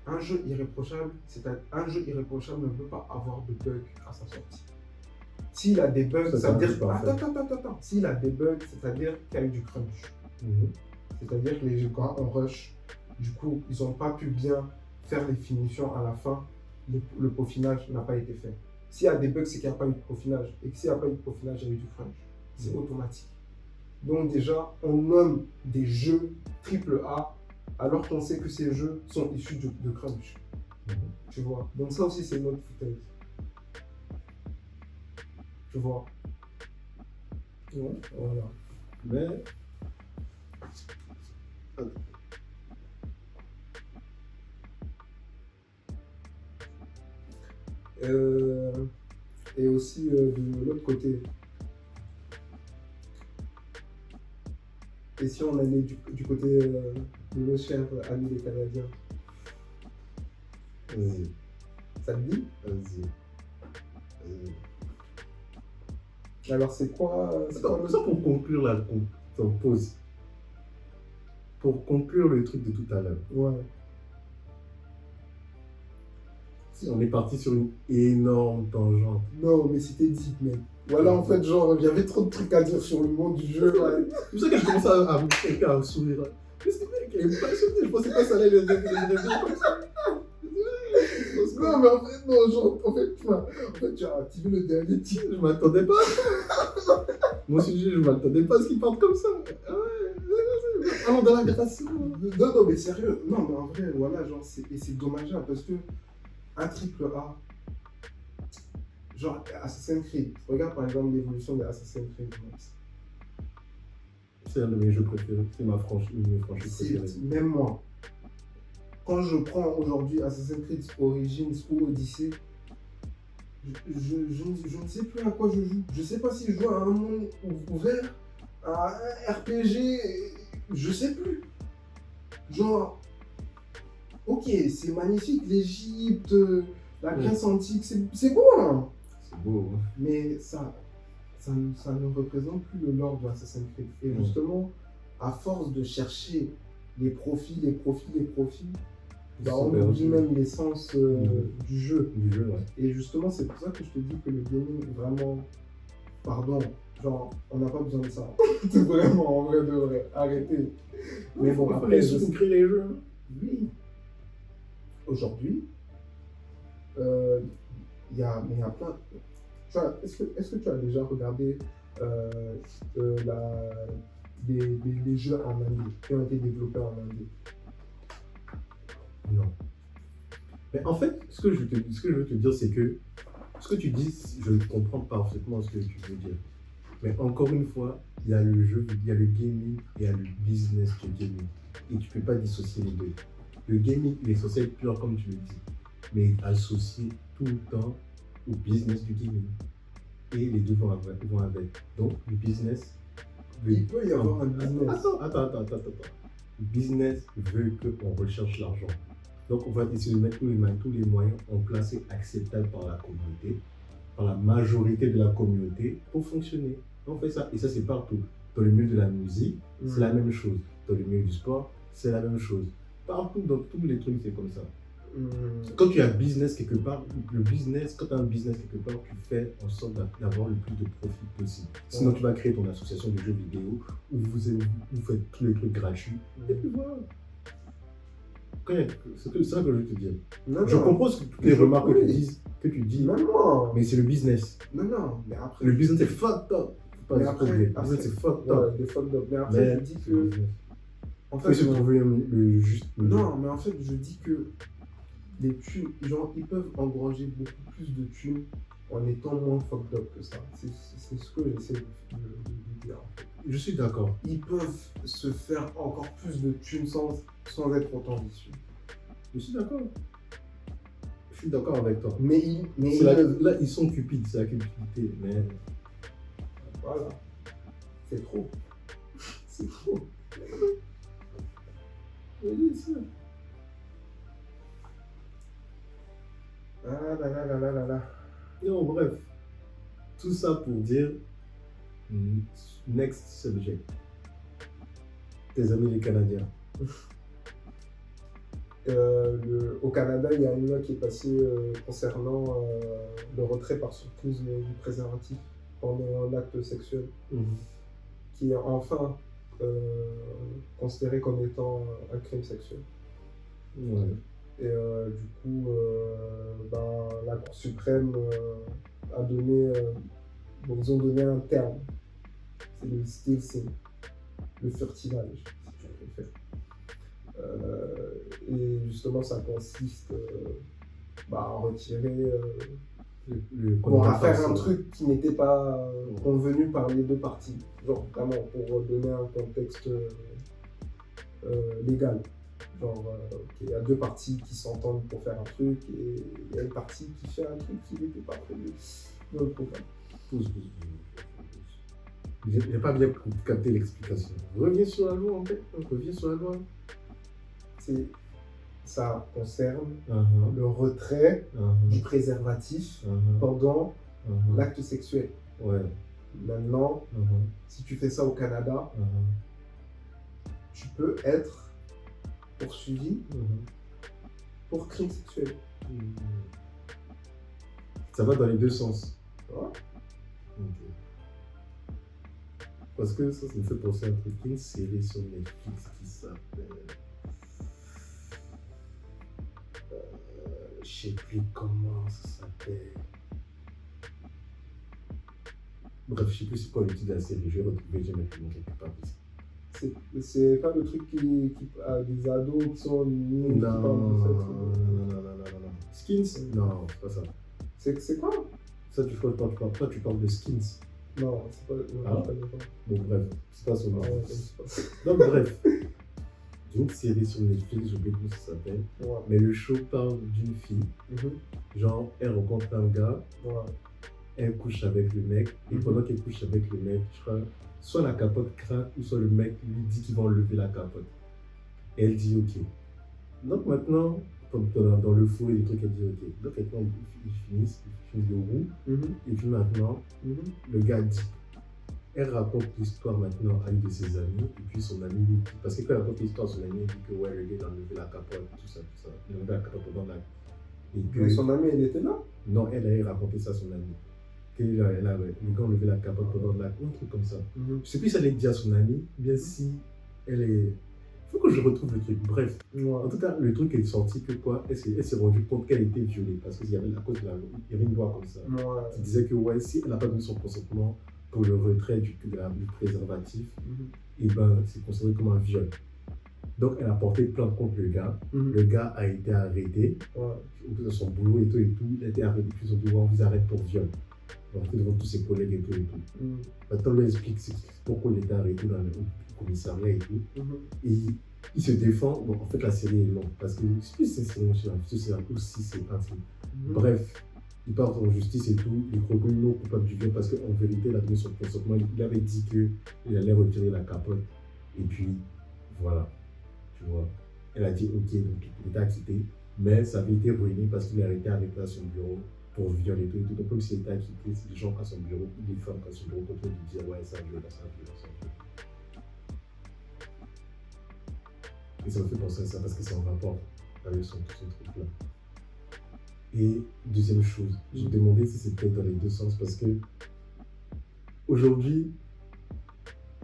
Un jeu irréprochable, un jeu irréprochable ne peut pas avoir de bugs à sa sortie. S'il a des bugs, ça veut dire... Attends. S'il a des bugs, c'est-à-dire qu'il y a eu du crunch. C'est-à-dire que les gens, quand on rush, du coup, ils n'ont pas pu bien faire les finitions à la fin. Le peaufinage n'a pas été fait. S'il y a des bugs, c'est qu'il n'y a pas eu de peaufinage. Et que s'il n'y a pas eu de peaufinage, il y a eu du crunch. C'est automatique. Donc déjà, on nomme des jeux AAA alors qu'on sait que ces jeux sont issus de crunch. Tu vois. Donc ça aussi, c'est notre foutaise. Tu vois. Ouais, voilà. Mais... Et aussi de l'autre côté. Et si on allait du côté de nos chers amis les Canadiens? Vas-y. Ça te dit? Vas-y. Alors c'est quoi Ça pour conclure ton pause. Pour conclure le truc de tout à l'heure. Ouais. On est parti sur une énorme tangente. Non, mais c'était deep, mec. Voilà, en fait, genre, il y avait trop de trucs à dire sur le monde du jeu. Ouais. C'est pour ça que je commençais à sourire. Mais c'est vrai qu'elle est passionnée. Je pensais pas que ça allait le devenir comme ça. Non, mais en fait, non, genre, en fait, tu as activé le dernier titre. Je m'attendais pas. Mon sujet, je m'attendais pas à ce qu'il parte comme ça. Ah ouais, allons dans la grâce. Non, mais sérieux. Non, mais en vrai, voilà, genre, c'est dommageable parce que un triple A, genre Assassin's Creed, regarde par exemple l'évolution de Assassin's Creed. C'est un de mes jeux préférés, c'est ma franchise préférée. Même moi, quand je prends aujourd'hui Assassin's Creed Origins ou Odyssey, je ne sais plus à quoi je joue. Je sais pas si je joue à un monde ouvert, à un RPG, je sais plus. Genre, ok, c'est magnifique, l'Égypte, la Grèce antique, c'est beau, hein. C'est beau, hein. Mais ça ne représente plus le lore de Assassin's Creed. Et justement, à force de chercher les profits, bah, on oublie même l'essence du jeu. Ouais. Et justement, c'est pour ça que je te dis que le gaming, vraiment, pardon, genre, on n'a pas besoin de ça. Vraiment, en vrai de vrai, arrêtez. Mais bon, après, je crée les jeux. Oui. Aujourd'hui, il y a plein. Est-ce que tu as déjà regardé les jeux en indé qui ont été développés en indé? Non. Mais en fait, ce que je veux te dire, c'est que ce que tu dis, je comprends parfaitement ce que tu veux dire. Mais encore une fois, il y a le jeu, il y a le gaming, et il y a le business du gaming. Et tu ne peux pas dissocier les deux. Le gaming, il est censé être pur comme tu le dis, mais associé tout le temps au business du gaming. Et les deux vont avec. Donc, le business... Il peut y avoir un business. Attends. Le business veut qu'on recherche l'argent. Donc, on va essayer de mettre tous les moyens en place et acceptables par la communauté, par la majorité de la communauté, pour fonctionner. On fait ça. Et ça, c'est partout. Dans le milieu de la musique, c'est la même chose. Dans le milieu du sport, c'est la même chose. Partout, dans tous les trucs, c'est comme ça. Quand tu as business quelque part, quand tu as un business quelque part, tu fais en sorte d'avoir le plus de profit possible. Sinon, tu vas créer ton association de jeux vidéo où vous faites tous les trucs gratuits. Et puis voilà. C'est ça que je veux te dire. Je comprends toutes les remarques que tu dis, Non. mais c'est le business. Non, mais après. Le business est fucked up. Mais après, le business c'est fucked up. Ouais, fucked up. Mais après, je dis que. En fait, j'ai trouvé le juste. Non, mais en fait, je dis que les thunes, genre, ils peuvent engranger beaucoup plus de thunes en étant moins fucked up que ça. C'est ce que j'essaie de dire. Je suis d'accord. Ils peuvent se faire encore plus de thunes sans être autant vicieux. Je suis d'accord. Je suis d'accord avec toi. Là, ils sont cupides, c'est la cupidité. Mais voilà. C'est trop. C'est trop. Oui, ça. Ah là. Non, bref. Tout ça pour dire next subject. Tes amis les Canadiens. Au Canada, il y a une loi qui est passée concernant le retrait par surprise du préservatif pendant l'acte sexuel, qui est enfin considéré comme étant un crime sexuel. Ouais. Et du coup, la Cour suprême a donné, ils ont donné un terme, c'est le stilsing, le furtivage, si tu préfères. Et justement, ça consiste à retirer, à faire un truc qui n'était pas convenu par les deux parties, genre vraiment pour donner un contexte légal. Genre, il y a deux parties qui s'entendent pour faire un truc et il y a une partie qui fait un truc qui n'était pas prévu dans le programme. J'ai pas bien capté l'explication. Reviens sur la loi en fait. Ça concerne le retrait du préservatif pendant l'acte sexuel. Ouais. Maintenant, si tu fais ça au Canada, tu peux être poursuivi pour crime sexuel. Ça va dans les deux sens. Ouais. Okay. Parce que ça me fait penser à un truc, une série sur Netflix qui s'appelle. Je sais plus comment ça s'appelle. Bref, je sais plus c'est quoi le titre de la série. Je vais retrouver, je vais mettre le nom quelque part ici. C'est pas le truc qui a des ados qui sont non. Skins? Non, c'est pas ça. C'est quoi? Ça, tu parles de Skins. Non, c'est pas. Non, bon, bref, c'est pas son nom. Pas. Donc, bref. J'ai une série sur Netflix, je sais comment ça s'appelle. Ouais. Mais le show parle d'une fille. Genre, elle rencontre un gars. Ouais. Elle couche avec le mec. Et pendant qu'elle couche avec le mec, je crois, soit la capote craque, ou soit le mec lui dit qu'il va enlever la capote. Et elle dit OK. Donc maintenant, dans le fou et les trucs, elle dit OK. Donc maintenant, ils finissent le roux. Et puis maintenant, le gars dit. Elle raconte l'histoire maintenant à une de ses amies. Et puis son ami lui dit. Parce que quand elle raconte l'histoire, son ami dit que ouais, le gars il a enlevé la capote, tout ça. Il a enlevé la capote pendant la. Mais son ami, elle était là? Non, elle a raconté ça à son ami. Le gars a enlevé la capote pendant l'acte, un truc comme ça. Je sais plus si elle est dit à son ami, bien si elle est. Faut que je retrouve le truc. Bref, en tout cas, le truc est sorti que quoi, elle s'est rendue compte qu'elle était violée parce qu'il y avait il y avait une loi comme ça qui disait que ouais, si elle n'a pas donné son consentement pour le retrait du préservatif, et ben c'est considéré comme un viol. Donc elle a porté plainte contre le gars. Le gars a été arrêté de son boulot et tout. Il a été arrêté puis ils ont dit ouais, on vous arrête pour viol. Devant tous ses collègues et tout. Maintenant, on lui explique pourquoi il était arrêté dans le commissariat et tout. Et il se défend. Bon, en fait, la série est longue parce que je sais plus si c'est une série ou si c'est un film. Bref, il part en justice et tout. Il est reconnu non coupable du viol parce qu'en vérité, il a donné son consentement. Il avait dit qu'il allait retirer la capote. Et puis, voilà. Tu vois. Elle a dit OK, donc il était acquitté. Mais ça avait été ruiné parce qu'il a été arrêté à son bureau pour viol et tout. Donc, comme s'il était acquitté, c'est des gens à son bureau, ou des femmes à son bureau, contre lui dire ouais, ça viol. Et ça me fait penser à ça parce que c'est en rapport. avec ce truc-là. Et deuxième chose, j'ai demandé si c'était dans les deux sens parce que aujourd'hui,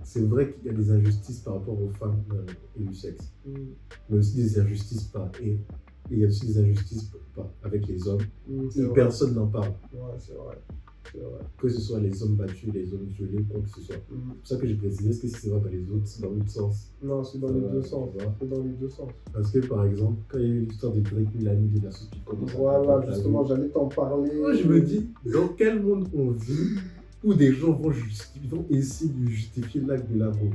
c'est vrai qu'il y a des injustices par rapport aux femmes et au sexe, mais aussi des injustices et il y a aussi des injustices avec les hommes et personne n'en parle. Ouais, c'est vrai. Que ce soit les hommes battus, les hommes violés, quoi que ce soit. C'est pour ça que j'ai précisé, est-ce que c'est vrai dans les autres, c'est dans l'autre sens? Non, c'est dans les deux sens. C'est dans les deux sens. Parce que par exemple, quand il y a eu l'histoire de Drake Milani de la sauce piquante, voilà, justement, j'allais t'en parler. Moi, je me dis, dans quel monde on vit où des gens vont essayer de justifier l'acte de l'amour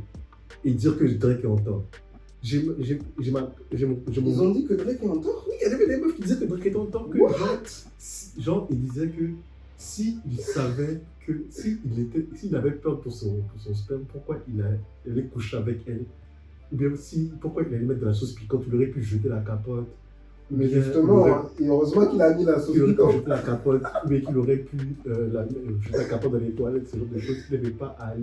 et dire que Drake est en tort? Ils ont dit que Drake est en tort? Oui, il y avait des meufs qui disaient que Drake était en tort. Genre, ils disaient que s'il savait que s'il avait peur pour son sperme, pourquoi il allait coucher avec elle? Ou bien pourquoi il allait mettre de la sauce piquante? Il aurait pu jeter la capote. Mais justement, et heureusement qu'il a mis la sauce piquante. Il aurait pu jeter la capote, mais qu'il aurait pu jeter la capote dans les toilettes, ce genre de choses. Il n'avait pas à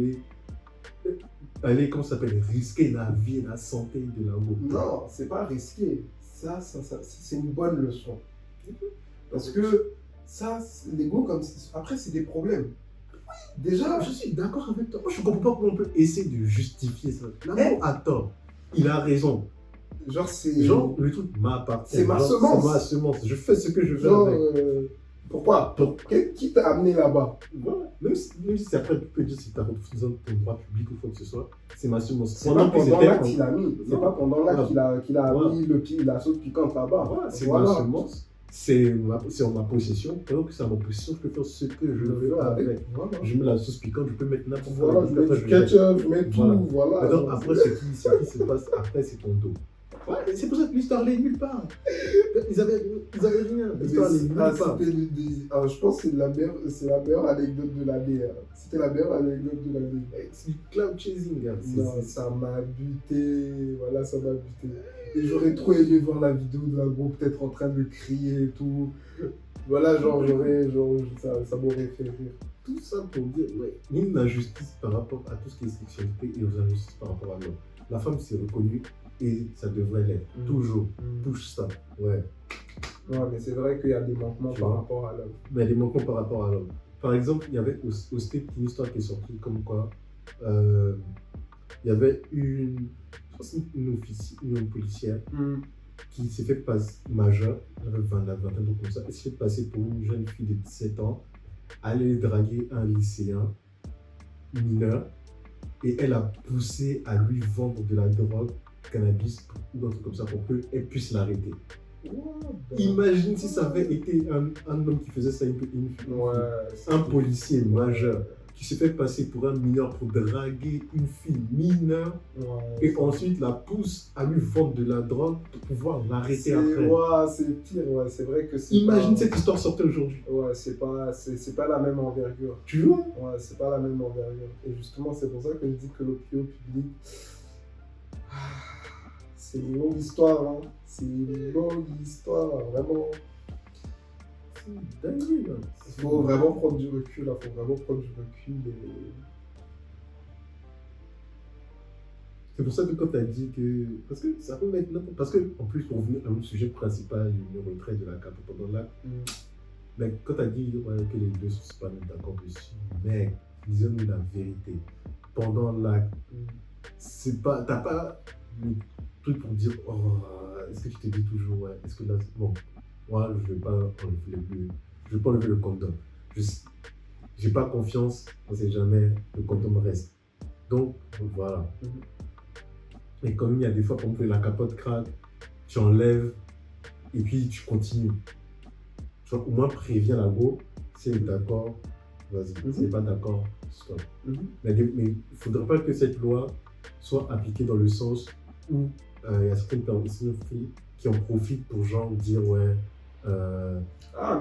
aller, comment ça s'appelle, risquer la vie et la santé de l'amour. Non, c'est pas risqué. Ça, c'est une bonne leçon. Parce que ça, l'ego, comme après, c'est des problèmes. Déjà, je suis d'accord avec toi. Moi, je ne comprends pas comment on peut essayer de justifier ça. L'amour a tort. Il a raison. Genre, le truc m'appartient. C'est ma semence. C'est ma semence. Je fais ce que je veux avec. Pourquoi? Qui t'a amené là-bas? Voilà. Même si après, tu peux dire si tu as refusé ton droit public ou quoi que ce soit, c'est ma semence. C'est pas pendant l'acte qu'il a mis. C'est pas pendant l'acte qu'il a mis la sauce piquante là-bas. Voilà, c'est ma semence. C'est en ma possession. Pendant que c'est en ma possession, je peux faire ce que je veux avec. Voilà. Je mets la sauce piquante, je peux mettre n'importe quoi. Voilà, je mets du ketchup, je mets tout. Voilà. Donc, après, ce qui se passe après, c'est ton dos. Ouais, c'est pour ça que l'histoire n'est nulle part. Ils avaient rien. L'histoire n'est nulle part. Je pense que c'est la meilleure anecdote de l'année. C'était la meilleure anecdote de l'année. C'est du cloud chasing. Non, ça m'a buté. Voilà, ça m'a buté. Et j'aurais trop aimé voir la vidéo de la groupe peut-être en train de crier et tout. Voilà, ça m'aurait fait rire. Tout ça pour dire, ouais, il y a une injustice par rapport à tout ce qui est sexualité et aux injustices par rapport à l'homme. La femme s'est reconnue et ça devrait l'être. Toujours. Touche ça. Ouais. Ouais, mais c'est vrai qu'il y a des manquements par rapport à l'homme. Mais des manquements par rapport à l'homme. Par exemple, il y avait au State une histoire qui est sortie comme quoi il y avait une policière qui s'est fait passer majeure, elle avait 20 ans comme ça, elle s'est fait passer pour une jeune fille de 17 ans, aller draguer un lycéen mineur et elle a poussé à lui vendre de la drogue, cannabis ou un truc comme ça pour qu'elle puisse l'arrêter. Imagine si ça avait été un homme qui faisait ça, un policier majeur qui s'est fait passer pour un mineur pour draguer une fille mineure et ensuite la pousse à lui vendre de la drogue pour pouvoir l'arrêter après. Ouais, c'est pire, c'est vrai que c'est. Imagine cette histoire sortait aujourd'hui. Ouais, c'est pas la même envergure. Tu vois? Ouais, c'est pas la même envergure. Et justement, c'est pour ça que je dis que l'opinion publique. C'est une longue histoire, hein. C'est une longue histoire, vraiment. C'est dingue, là. Il faut vraiment prendre du recul, là. C'est pour ça que quand tu as dit que. Parce que ça peut mettre n'importe. Parce que, en plus, pour revenir à mon sujet principal, le retrait de la capote pendant l'acte, mais quand tu as dit que les deux ne sont pas même d'accord dessus, mais disons-nous la vérité. Pendant l'acte, c'est pas. T'as pas le truc pour dire, est-ce que tu te dis toujours, est-ce que là, bon, moi, je vais pas enlever le condom. J'ai pas confiance, on sait jamais, le condom reste. Donc, voilà. Et comme il y a des fois, par exemple, la capote craque, tu enlèves et puis tu continues. Tu vois, au moins préviens la go, si elle est d'accord, vas-y. Si elle n'est pas d'accord, stop. Mais il ne faudrait pas que cette loi soit appliquée dans le sens où il y a certaines filles qui en profitent pour genre dire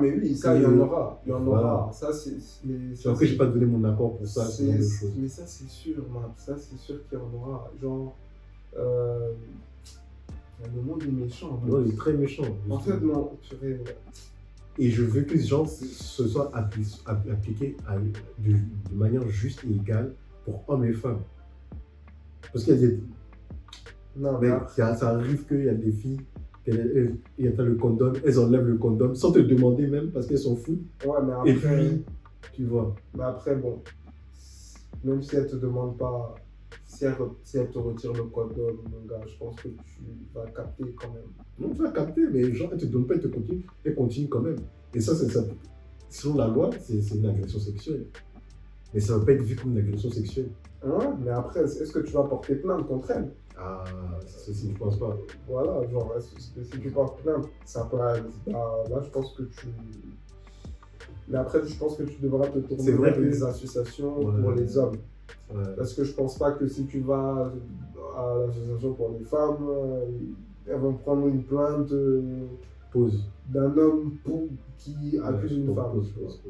mais oui, ça, il y en aura. Il y en aura. Ça, c'est. Après, je n'ai pas donné mon accord pour ça. Mais ça, c'est sûr, man. Ça, c'est sûr qu'il y en aura. Genre. Le monde est méchant. Non, il est très méchant. En fait, non. Et je veux que ces gens se soient appliqués de manière juste et égale pour hommes et femmes. Parce qu'il y a des. Non, mais ça arrive qu'il y a des filles Il y a le condom, elles enlèvent le condom sans te demander même parce qu'elles s'en foutent. Ouais, mais Et après, puis, tu vois. mais après, bon, même si elle te demande pas, si elle te retire le condom, mon gars, je pense que tu vas capter quand même. Non, tu vas capter, mais genre, elle te donne pas, elle continue quand même. Et ça, selon la loi, c'est une agression sexuelle. Mais ça ne va pas être vu comme une agression sexuelle. Ouais, mais après, est-ce que tu vas porter plainte contre elle? Ah, ceci, je pense pas. Voilà, genre, si tu portes plainte, ça peut aller. Là, je pense que tu. Mais après, je pense que tu devras te tourner vers les associations pour les hommes. Ouais. Parce que je pense pas que si tu vas à l'association pour les femmes, elles vont prendre une plainte d'un homme qui accuse une femme. Pause.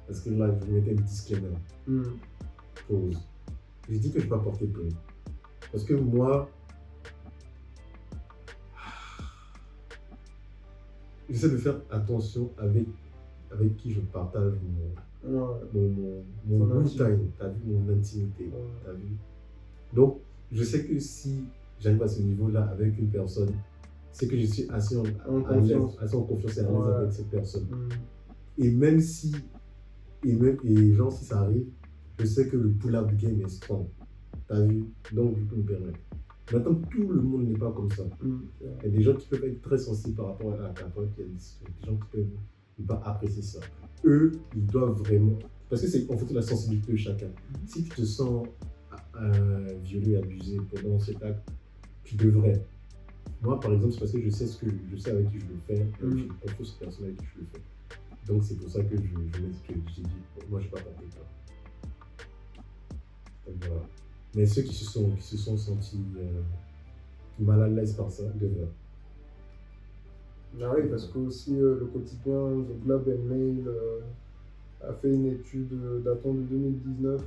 Parce que là, je mettais un disclaimer. Pause. Je dis que je ne vais pas porter plainte. Parce que moi, j'essaie de faire attention avec qui je partage mon me time, t'as vu, mon intimité, t'as vu. Donc, je sais que si j'arrive à ce niveau-là avec une personne, c'est que je suis assez en confiance et à l'aise avec cette personne. Et même si, genre, si ça arrive, je sais que le pull-up game est strong. T'as vu? Donc, je peux me permettre. Maintenant, tout le monde n'est pas comme ça. Il y a des gens qui peuvent être très sensibles par rapport à la capote, il y a des gens qui peuvent ne pas apprécier ça. Eux, ils doivent vraiment. Parce que c'est en fait la sensibilité de chacun. Si tu te sens violé, abusé pendant cet acte, tu devrais. Moi, par exemple, c'est parce que je sais avec qui je le fais, et j'ai confiance aux personnes avec qui je le fais. Donc, c'est pour ça que j'ai dit, moi, je ne vais pas porter plainte. Voilà. Mais ceux qui se sont sentis mal à l'aise par ça, devraient. Ah oui, parce que aussi le quotidien The Globe and Mail a fait une étude datant de 2019.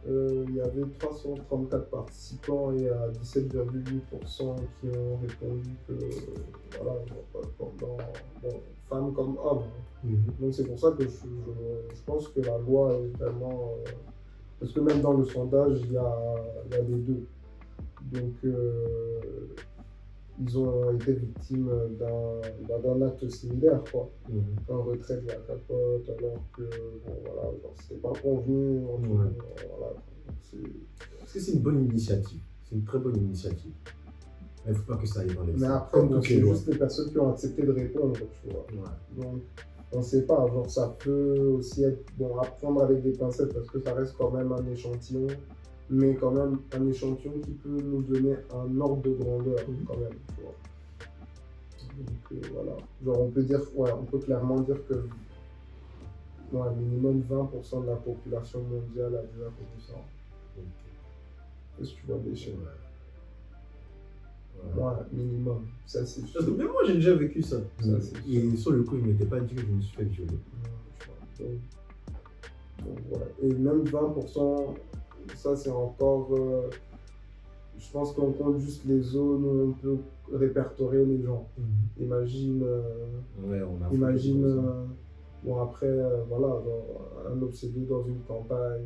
Il y avait 334 participants et à 17,8% qui ont répondu que, voilà, femmes comme hommes. Donc c'est pour ça que je pense que la loi est vraiment... parce que même dans le sondage, il y a les deux. Donc ils ont été victimes d'un acte similaire, quoi. Un retrait de la capote, alors que, bon, voilà, genre, c'était pas convenu. Voilà. Parce que c'est une bonne initiative. C'est une très bonne initiative. Mais il ne faut pas que ça aille dans les... Mais après, bon, c'est juste les personnes qui ont accepté de répondre, tu vois. Donc, on ne sait pas, genre, ça peut aussi être, bon, à prendre avec des pincettes, parce que ça reste quand même un échantillon. Mais quand même un échantillon qui peut nous donner un ordre de grandeur, quand même, tu vois. Donc voilà, genre on peut dire, on peut clairement dire que minimum 20% de la population mondiale a déjà connu ça. Qu'est-ce que tu vois des chiens? Minimum, ça c'est sûr. Même moi j'ai déjà vécu ça. Et sur le coup, je ne m'étais pas dit que je me suis fait violer. Donc voilà, et même 20%. Ça, c'est encore. Je pense qu'on compte juste les zones où on peut répertorier les gens. Imagine. Bon, après, voilà, un obsédé dans une campagne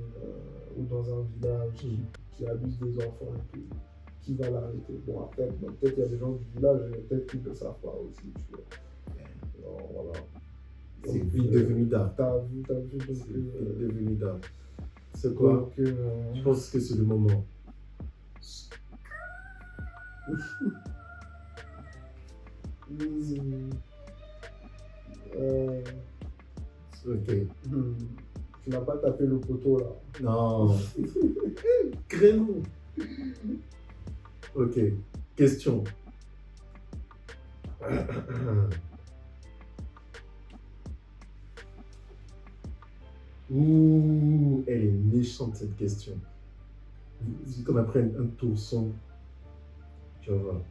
ou dans un village qui abuse des enfants et tout. Qui va l'arrêter? Bon, après, peut-être qu'il y a des gens du village et peut-être qu'ils ne le savent pas aussi. Tu vois. Alors, voilà. C'est vite devenu dark. T'as vu. C'est vite devenu dark. C'est quoi? Donc, je pense que c'est le moment. Ok. Tu n'as pas tapé le poteau là. Non. Créneau. Ok. Question. Ouh, elle est méchante cette question. C'est comme après un tour sombre. Tu vas voir.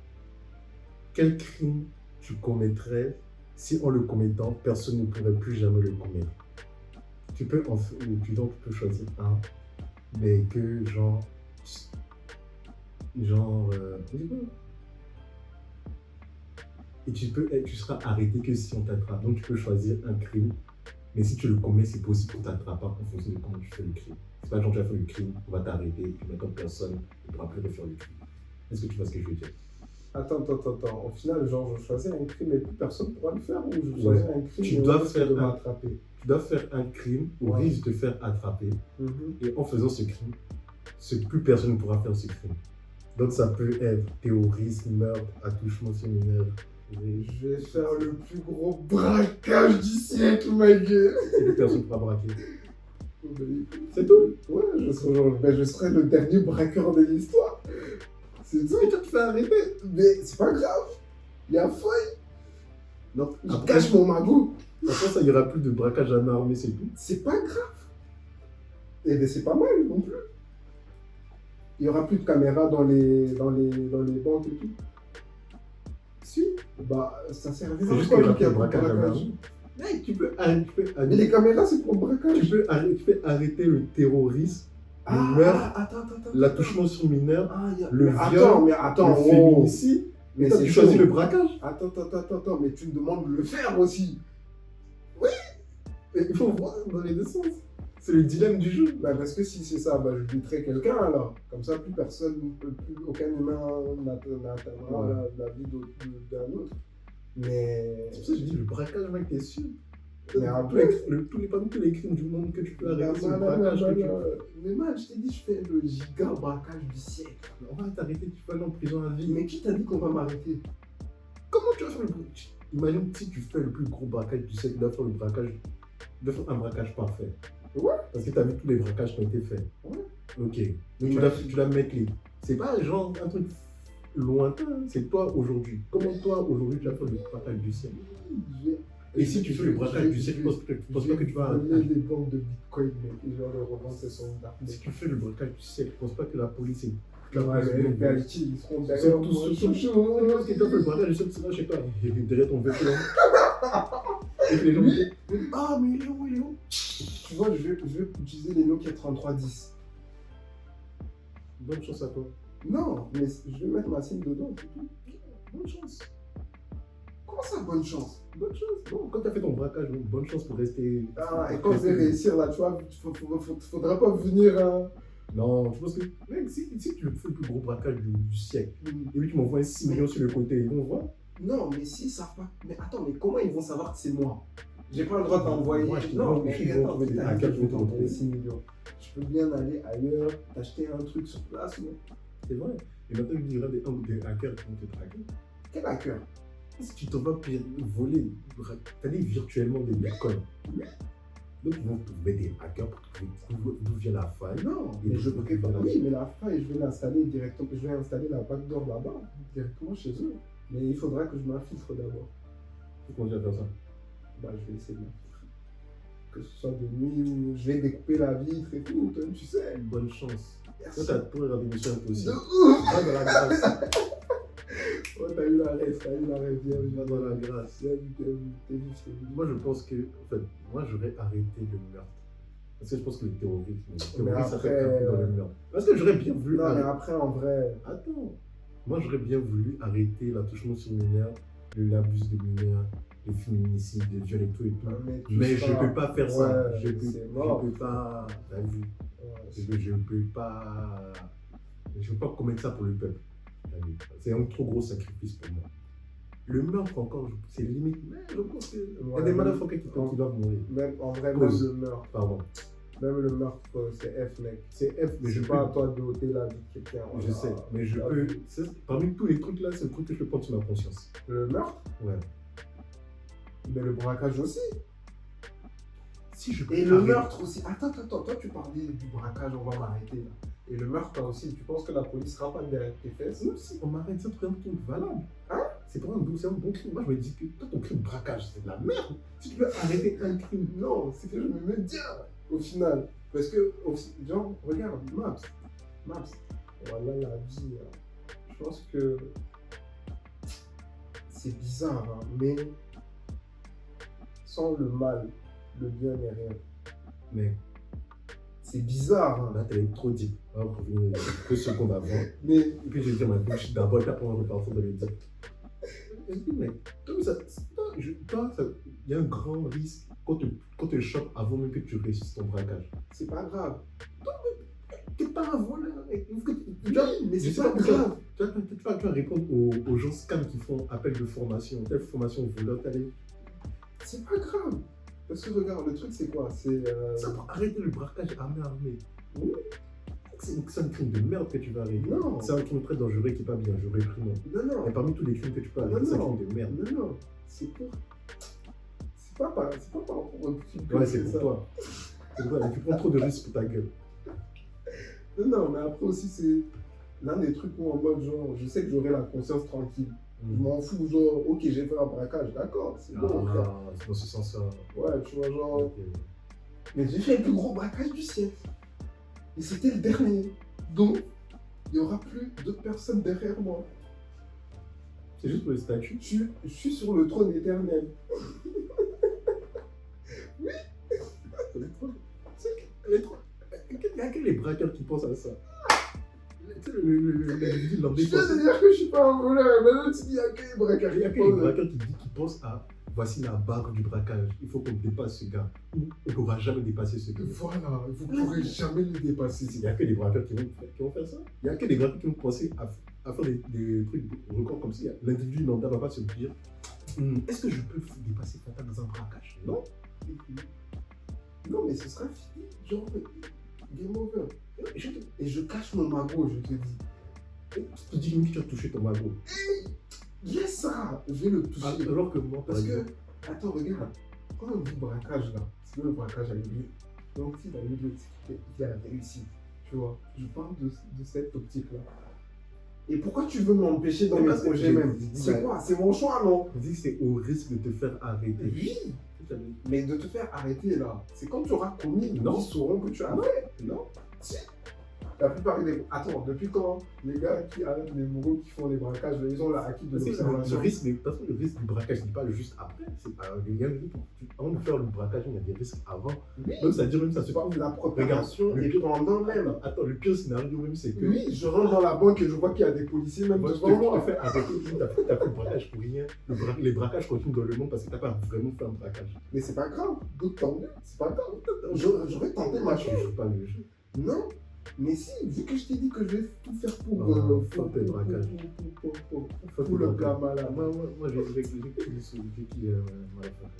Quel crime tu commettrais si en le commettant, personne ne pourrait plus jamais le commettre? Tu peux choisir un, mais que et tu seras arrêté que si on t'attrape. Donc tu peux choisir un crime. Mais si tu le commets, c'est possible qu'on t'attrape en fonction de comment tu fais le crime. C'est pas genre tu as fait le crime, on va t'arrêter, tu mets comme personne, tu ne pourras plus refaire le crime. Est-ce que tu vois ce que je veux dire? Attends. Au final, genre, je choisis un crime et plus personne ne pourra le faire ou je choisis Ouais. un crime Tu et dois on risque faire de un- m'attraper. Tu dois faire un crime au Ouais. risque de te faire attraper. Mhm. Et en faisant ce crime, plus personne ne pourra faire ce crime. Donc ça peut être terrorisme, meurtre, attouchement sur mineur. Je vais faire le plus gros braquage du siècle, ma gueule. Et plus personne ne pourra braquer. C'est tout. Ouais, je serai le dernier braqueur de l'histoire. C'est tout. Et toi, tu fais arrêter. Mais c'est pas grave. Il y a feuille. Non, Je après, cache mon magot. après ça, il n'y aura plus de braquage à main armée, c'est tout. C'est pas grave. Et ben c'est pas mal non plus. Il n'y aura plus de caméras dans les banques et tout. Si, bah ça servira C'est juste pas, qu'il y aura vu qu'il y a plus de plus de braquage à main braquage. armée. Mec, tu peux arrêter. Mais les caméras, c'est pour le braquage. Tu peux arrêter le terrorisme, le meurtre, l'attouchement sur mineur, le mais viol, attends, le féminicide. Mais Toi, c'est tu choisis chaud. le braquage. Attends, mais tu me demandes de le faire aussi. Et il faut voir dans les deux sens. C'est le dilemme du jeu. Bah parce que si c'est ça, bah je buterai quelqu'un alors. Comme ça, plus personne, aucun humain n'atteindra Ouais. la vie d'un autre. Mais. C'est pour ça que je dis le braquage, mec, t'es sûr. Mais après- Parmi tous les crimes du monde que tu peux arrêter, c'est le Bah, braquage que tu Mais man, je t'ai dit, je fais le giga braquage du siècle. On va t'arrêter, tu vas aller en prison à vie. Mais qui t'a dit qu'on va m'arrêter? Comment tu vas faire le braquage? Imagine si tu fais le plus gros braquage du siècle, tu dois faire le braquage, tu dois faire un braquage parfait. Ouais. Parce que tu as vu tous les braquages qui ont été faits. Ouais. Ok. Donc tu dois mettre les. C'est pas genre un truc lointain, c'est toi aujourd'hui. Comment toi aujourd'hui tu vas faire le braquage du siècle? Et si tu fais le braquage du siècle, tu penses pas que tu vas. voler les banques de bitcoin, mec, et genre les revendre, c'est son darknet. Si tu fais le braquage du siècle, tu penses pas que la police est. Ouais, les FBIT, ils seront Ils derrière sont moi. tous chauds. Parce que toi, le braquage du siècle, c'est là chez toi. Derrière ton véhicule. Et les gens me disent, ah, mais il est où, il est où? Tu vois, je vais utiliser les Nokia 3310. Bonne chance à toi. Non, mais je vais mettre ma SIM dedans, c'est tout. Bonne chance. Comment ça, bonne chance? Bonne chance. Bon, quand tu as fait ton braquage, donc bonne chance pour rester. Ah, et quand je vais réussir là, tu vois, faudra pas venir. Non, je pense que, mec, si tu fais le plus gros braquage du siècle, et puis tu m'envoies 6 millions sur le côté, ils vont voir. Non, mais s'ils savent pas. Mais attends, mais comment ils vont savoir que c'est moi? J'ai pas le droit d'envoyer. Non, mais ils vont trouver des hackers qui vont te t'envoyer retrouver. 6 millions. Je peux bien aller ailleurs, t'acheter un truc sur place, non? C'est vrai. Et maintenant, il y aura des hackers qui vont te traquer. Quel hacker? Si tu t'en vas voler, t'as dit virtuellement des bitcoins. Donc, ils vont trouver des hackers pour trouver d'où vient la faille. Non, Et mais de je l'autre prépare. côté, Oui, mais la faille, je vais l'installer directement. Je vais installer la backdoor là-bas, directement chez eux. Mais il faudra que je m'infiltre d'abord. Comment tu vas faire ça? Bah, je vais essayer de m'infiltrer. Que ce soit de nuit ou je vais découper la vitre et tout, toi, tu sais. Bonne chance. Toi, Merci. t'as tout regardé Mission Impossible. De ouf! Va dans la grâce. Oh, t'as eu la rêve, bien vu. Va dans la grâce. Bien vu, t'es vif. Moi, je pense que, en fait, moi, j'aurais arrêté le meurtre. Parce que je pense que le terrorisme, ça après, fait un peu dans le meurtre. Parce que j'aurais bien voulu Non, mais arrêter. après, en vrai, Attends. Moi, j'aurais bien voulu arrêter l'attouchement sur mineurs, l'abus de mineurs, les féminicides, les viols et tout et tout. Mais je peux pas faire ça. Ouais, Je c'est mort. peux pas. T'as vu? Ouais, Je peux pas. Je peux pas commettre ça pour le peuple. T'as vu? C'est un trop gros sacrifice pour moi. Le meurtre encore, c'est limite. Mais je pense que. Il y a des motherfuckers qui doivent mourir. même, en vrai, Pause. même le meurtre. Pardon. Même le meurtre, c'est F, mec. C'est F, mais je C'est peux. pas à toi de ôter la vie de quelqu'un. Je Voilà. sais, mais je Ah, peux. Parmi tous les trucs là, c'est le truc que je peux prendre sur ma conscience. Le meurtre, Ouais. mais le braquage aussi. Si je peux Et le arrêter- meurtre aussi. Attends, toi tu parlais du braquage, on va m'arrêter là. Et le meurtre toi aussi, tu penses que la police sera pas derrière tes fesses? Non, si, on m'arrête, c'est un truc valable. Hein? C'est pas un bon crime. Moi, je me dis que toi, ton crime braquage, c'est de la merde. Si tu veux arrêter un crime, Non, c'est que je me mets bien au final. Parce que, genre, regarde, Maps, voilà la vie. Je pense que c'est bizarre, hein, mais sans le mal, le bien n'est rien. mais C'est bizarre, hein. là, t'es trop deep. On va revenir quelques secondes avant. Mais Et puis, je vais dire ma bouche d'abord, et après, on va repartir dans les deep. Je dis, mec, il y a un grand risque quand tu chopes avant même que tu réussisses ton braquage. c'est pas grave. T'es pas un voleur. Mais Je c'est sais pas pas, grave. tu vas répondre aux gens scams qui font appel de formation. Telle formation voleur, t'allais. C'est pas grave. Parce que regarde, le truc c'est quoi? C'est. Ça pour arrêter le braquage armé. Oui. C'est un crime de merde que tu vas arrêter. Non. C'est un crime très dangereux qui n'est pas bien, j'aurais pris non. Non. Et parmi tous les crimes que tu peux arrêter, c'est un crime de merde. Non. C'est pour. C'est pas par rapport au film. Ouais, c'est pour toi. C'est pour toi. Tu prends trop de risques pour ta gueule. Non, mais après aussi, c'est l'un des trucs où en mode genre, je sais que j'aurai la conscience tranquille. Je m'en fous, genre, ok, j'ai fait un braquage, d'accord, c'est bon. C'est dans ce sens-là. Ouais, tu vois, genre. Okay. Mais j'ai fait le plus gros braquage du siècle. Et c'était le dernier. Donc, il n'y aura plus d'autres personnes derrière moi. C'est juste pour les statuts. Je suis sur le trône éternel. Oui. Il y a que les braqueurs qui pensent à ça. Tu sais, Je viens de dire que je suis pas un voleur, maintenant tu dis qu'il y a que les braqueurs. Il y a que les braqueurs qui pensent à voici la barre du braquage. Il faut qu'on dépasse ce gars. Ou on ne pourra jamais dépasser ce gars. Voilà, vous ne pourrez jamais le dépasser. Il n'y a que les braqueurs qui vont faire ça. Il n'y a que les braqueurs qui vont penser à faire des trucs records comme ça. L'individu lambda ne va pas se dire est-ce que je peux dépasser Fata dans un braquage? Non. Non, mais ce sera fini. Genre, game over. Et je cache mon magot, je te dis. Tu te dis que tu as touché ton magot. Yes, ça, je vais le toucher. Alors que moi, parce que, attends, regarde, quand on dit braquage là, c'est le braquage avec lui. Donc, si la vidéo, il a réussi, tu vois. Je parle de cette optique là. Et pourquoi tu veux m'empêcher dans mes projets même? C'est quoi? C'est mon choix, non? Je dis que c'est au risque de te faire arrêter. Oui. Mais de te faire arrêter là, c'est quand tu auras commis, ils sauront que tu as fait. Non. Si. La plupart des... Attends, depuis quand les gars qui arrêtent les bourreaux qui font les braquages, ils ont l'acquis de l'observation? Le risque du braquage n'est pas juste après. Avant de faire le braquage, il y a des risques avant. Oui. Donc ça dire même ça se trouve la préparation et pendant même. Attends, le pire scénario même c'est que... Oui, je rentre dans la banque et je vois qu'il y a des policiers même devant moi. Tu te fais arrêter, tu as fait le braquage pour rien. Les braquages continuent dans le monde parce que tu n'as pas vraiment fait un braquage. Mais c'est pas grave, d'autres tant mieux, c'est pas grave. J'aurais tenté ma chance. Je joue pas le jeu. Non. Mais si, vu que je t'ai dit que je vais tout faire pour le braquage. Pour le blabla là. Moi j'ai qui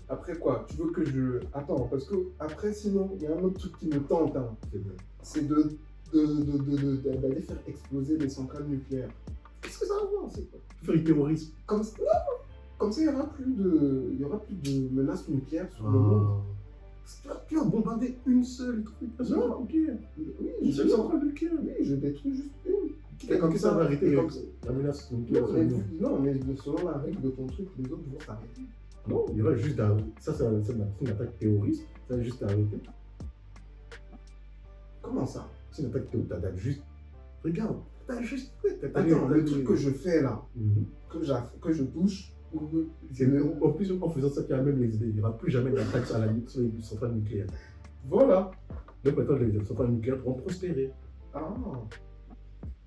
Après quoi? Tu veux que je... Attends, parce que après sinon, il y a un autre truc qui me tente. Hein. C'est d'aller faire exploser les centrales nucléaires. Qu'est-ce que ça va voir? C'est quoi? Faire du terrorisme. Comme ça, il n'y aura plus de menaces nucléaires sur le monde. Tu as bombardé une seule truc. Non, ok. Oui, une seule centrale nucléaire. Oui, je détruis juste une. Et comme ça va arrêter la menace nucléaire. Non, mais selon la règle de ton truc, les autres vont s'arrêter. Non, il y aura juste ça c'est une attaque terroriste. Ça va juste arrêter. Comment ça? C'est une attaque terroriste. T'as juste. Regarde. T'as juste. Attends, le truc que je fais là, que je touche. En plus, en faisant ça, tu as même les idées. Il n'y aura plus jamais d'attaque sur les centrales nucléaires. Voilà. Donc maintenant, les centrales nucléaires pourront prospérer. Ah.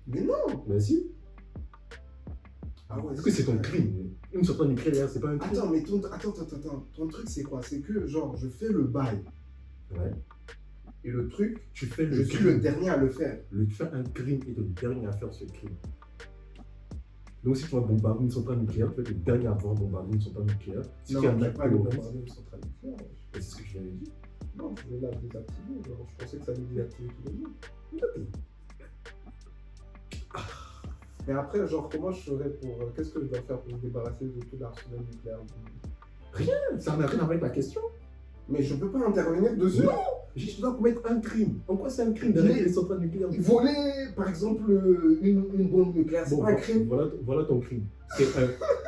Mais non. Mais si. Ah ouais. Parce que c'est ton crime. Une centrale nucléaire, c'est pas un crime. Attends, mais ton truc, c'est quoi? C'est que, genre, je fais le bail. Ouais. Et le truc, je suis le dernier à le faire. Tu fais un crime et tu es le dernier à faire ce crime. Donc si tu vas bombarder une centrale nucléaire, tu vas être le dernier à pouvoir bombarder une centrale nucléaire. Non, je ne vais pas bombarder une centrale nucléaire. C'est ce que je viens de dire. Non, je vais la désactiver. Genre, je pensais que ça allait désactiver tous les jours. Mais après, genre, comment je ferais pour... Qu'est-ce que je dois faire pour me débarrasser de tout l'arsenal nucléaire? Rien, ça n'a rien à voir avec la question. Mais je ne peux pas intervenir dessus. Non, je dois commettre un crime. En quoi c'est un crime d'arrêter les centrales nucléaires? Voler, par exemple, une bombe nucléaire, c'est pas un crime. Voilà ton crime. C'est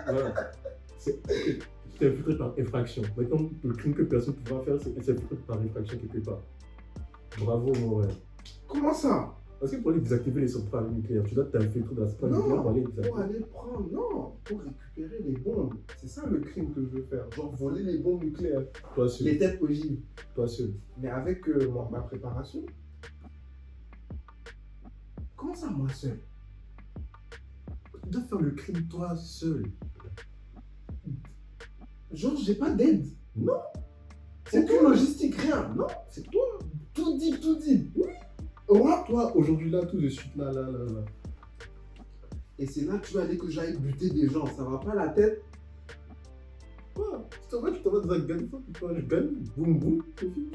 voilà. Tu t'es infiltré par infraction. Maintenant, le crime que personne ne pourra faire, c'est s'infiltrer par infraction quelque part. Bravo, mon rêve. Comment ça? Parce que pour aller désactiver les centrales nucléaires, tu dois t'infiltrer dans la centrale nucléaire pour aller désactiver. Pour aller prendre, non, pour récupérer les bombes. C'est ça le crime que je veux faire. Genre voler les bombes nucléaires. Toi seul. Les têtes ogives. Toi seul. Mais avec ma préparation. Comment ça, moi seul? Tu dois faire le crime toi seul. Genre, j'ai pas d'aide. Non. C'est aucune logistique, rien. Non, c'est toi. Tout dit. Oui. Toi, aujourd'hui, là, tout de suite, là. Et c'est là que tu vas aller que j'aille buter des gens. Ça va pas la tête? Quoi? Tu t'en vas dans un gunfight, toi, je gagne, boum, boum, c'est fini.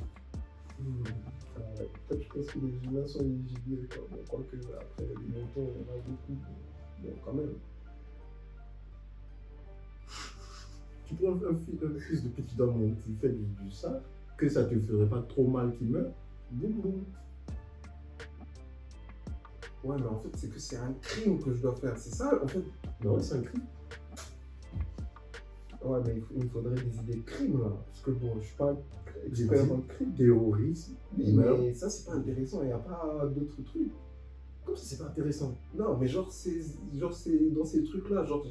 Peut-être je pense que les humains sont éligibles. Bon, quoique après, les moutons, il y en a beaucoup. Bon, quand même. Tu prends un fils de petit homme qui fait du ça, que ça te ferait pas trop mal qu'il meure, boum, boum. Ouais, mais en fait, c'est que c'est un crime que je dois faire. C'est ça, en fait. Non, c'est un crime. Ouais, mais il me faudrait des idées de crime, là. Parce que bon, je suis pas J'ai expert dit dans le crime. terrorisme, Oui, meurtre. mais ça, c'est pas intéressant. Il n'y a pas d'autres trucs. Comme ça, c'est pas intéressant. Non, mais genre, c'est dans ces trucs-là. Genre,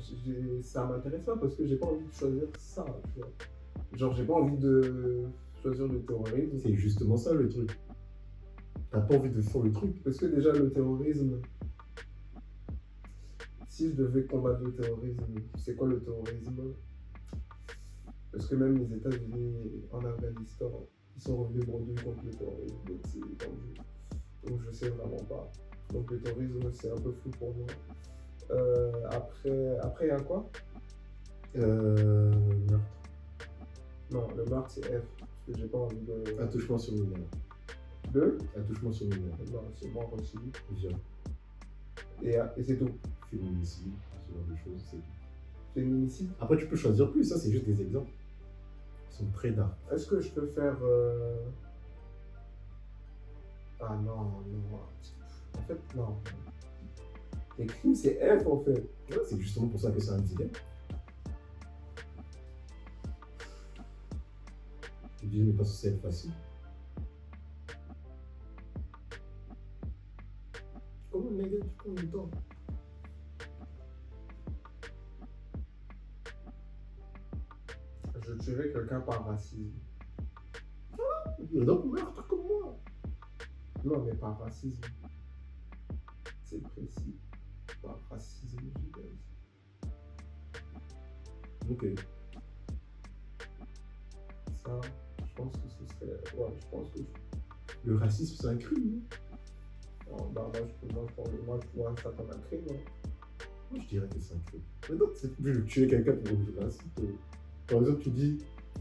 ça m'intéresse pas parce que j'ai pas envie de choisir ça, tu vois. Genre, j'ai pas envie de choisir le terrorisme. C'est justement ça le truc. T'as pas envie de faire le truc. Parce que déjà, le terrorisme, si je devais combattre le terrorisme, c'est quoi le terrorisme? Parce que même les États-Unis en Afghanistan, ils sont revenus bredouilles contre le terrorisme, donc c'est tendu. Donc je sais vraiment pas. Donc le terrorisme, c'est un peu flou pour moi. Après, il y a quoi? Meurtre. Non, le meurtre, c'est F. Parce que j'ai pas envie de. Attouchement sur mineur. Deux? Attouchement sur mineur. Non, c'est mort aussi. Viol. Et c'est tout. Féminicide, ce genre de choses, c'est tout. Féminicide. Après, tu peux choisir plus, ça, c'est juste des exemples. Ils sont très dark. Est-ce que je peux faire. Ah non, non. En fait, non. Les crimes, c'est F en fait. Ouais, c'est justement pour ça que c'est un dilemme. Le dilemme n'est pas censé être facile. Comment les gars, tu prends du temps? Je tuerais quelqu'un par racisme. Donc, meurtre comme moi. Non, mais par racisme. C'est précis. Par racisme, je dirais. Ok. Ça, je pense que ce serait. Ouais, je pense que. Le racisme, c'est un crime, non? Non, bah, moi, je vois ça comme un crime. Hein. Moi, je dirais que c'est un crime. Mais donc, c'est plus de tuer quelqu'un pour du racisme. Par exemple, tu dis,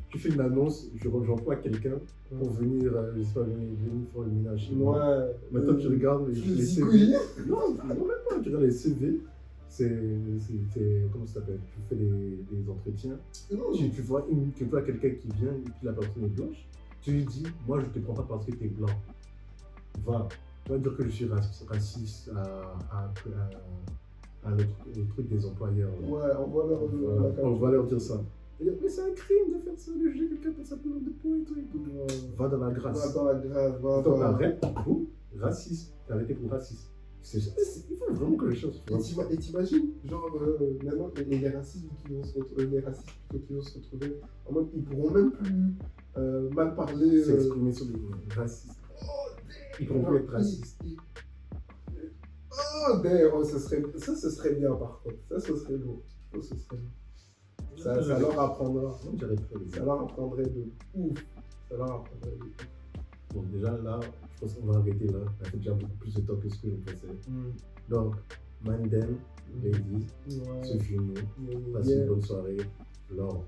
tu fais une annonce, j'emploie quelqu'un pour venir, je sais pas, venir faire le ménage chez moi. Ouais. Maintenant, tu regardes les CV. Non, même pas, tu regardes les CV. Comment ça s'appelle? Tu fais des entretiens. Tu vois quelqu'un qui vient et puis la personne est blanche. Tu lui dis, moi, je te prends pas parce que tu es blanc. Va dire que je suis raciste à le truc des employeurs. Là. Ouais, On va leur dire ça. Mais c'est un crime de faire ça, de juger quelqu'un pour sa couleur de peau et tout. Va dans la grâce. Va dans la grâce, va. Attends, t'arrêtes pour racisme. T'es arrêté pour racisme. Il faut vraiment que les choses. Et t'imagines, genre, maintenant, les racistes qui vont se retrouver, en mode, ils pourront même plus mal parler. S'exprimer sur le racisme. Ils pourront plus être racistes. Oh, d'ailleurs, ça, ce serait bien par contre. Ça, ce serait beau. Je pense que ce serait bien. Ça leur apprendra. Ça leur apprendrait de ouf. Ça leur apprendrait de ouf. Bon, déjà là, je pense qu'on va arrêter là. Ça fait déjà beaucoup plus de temps que ce que je pensais. Donc, mind them, ladies, ce fut nous. Passez une bonne soirée. Lors.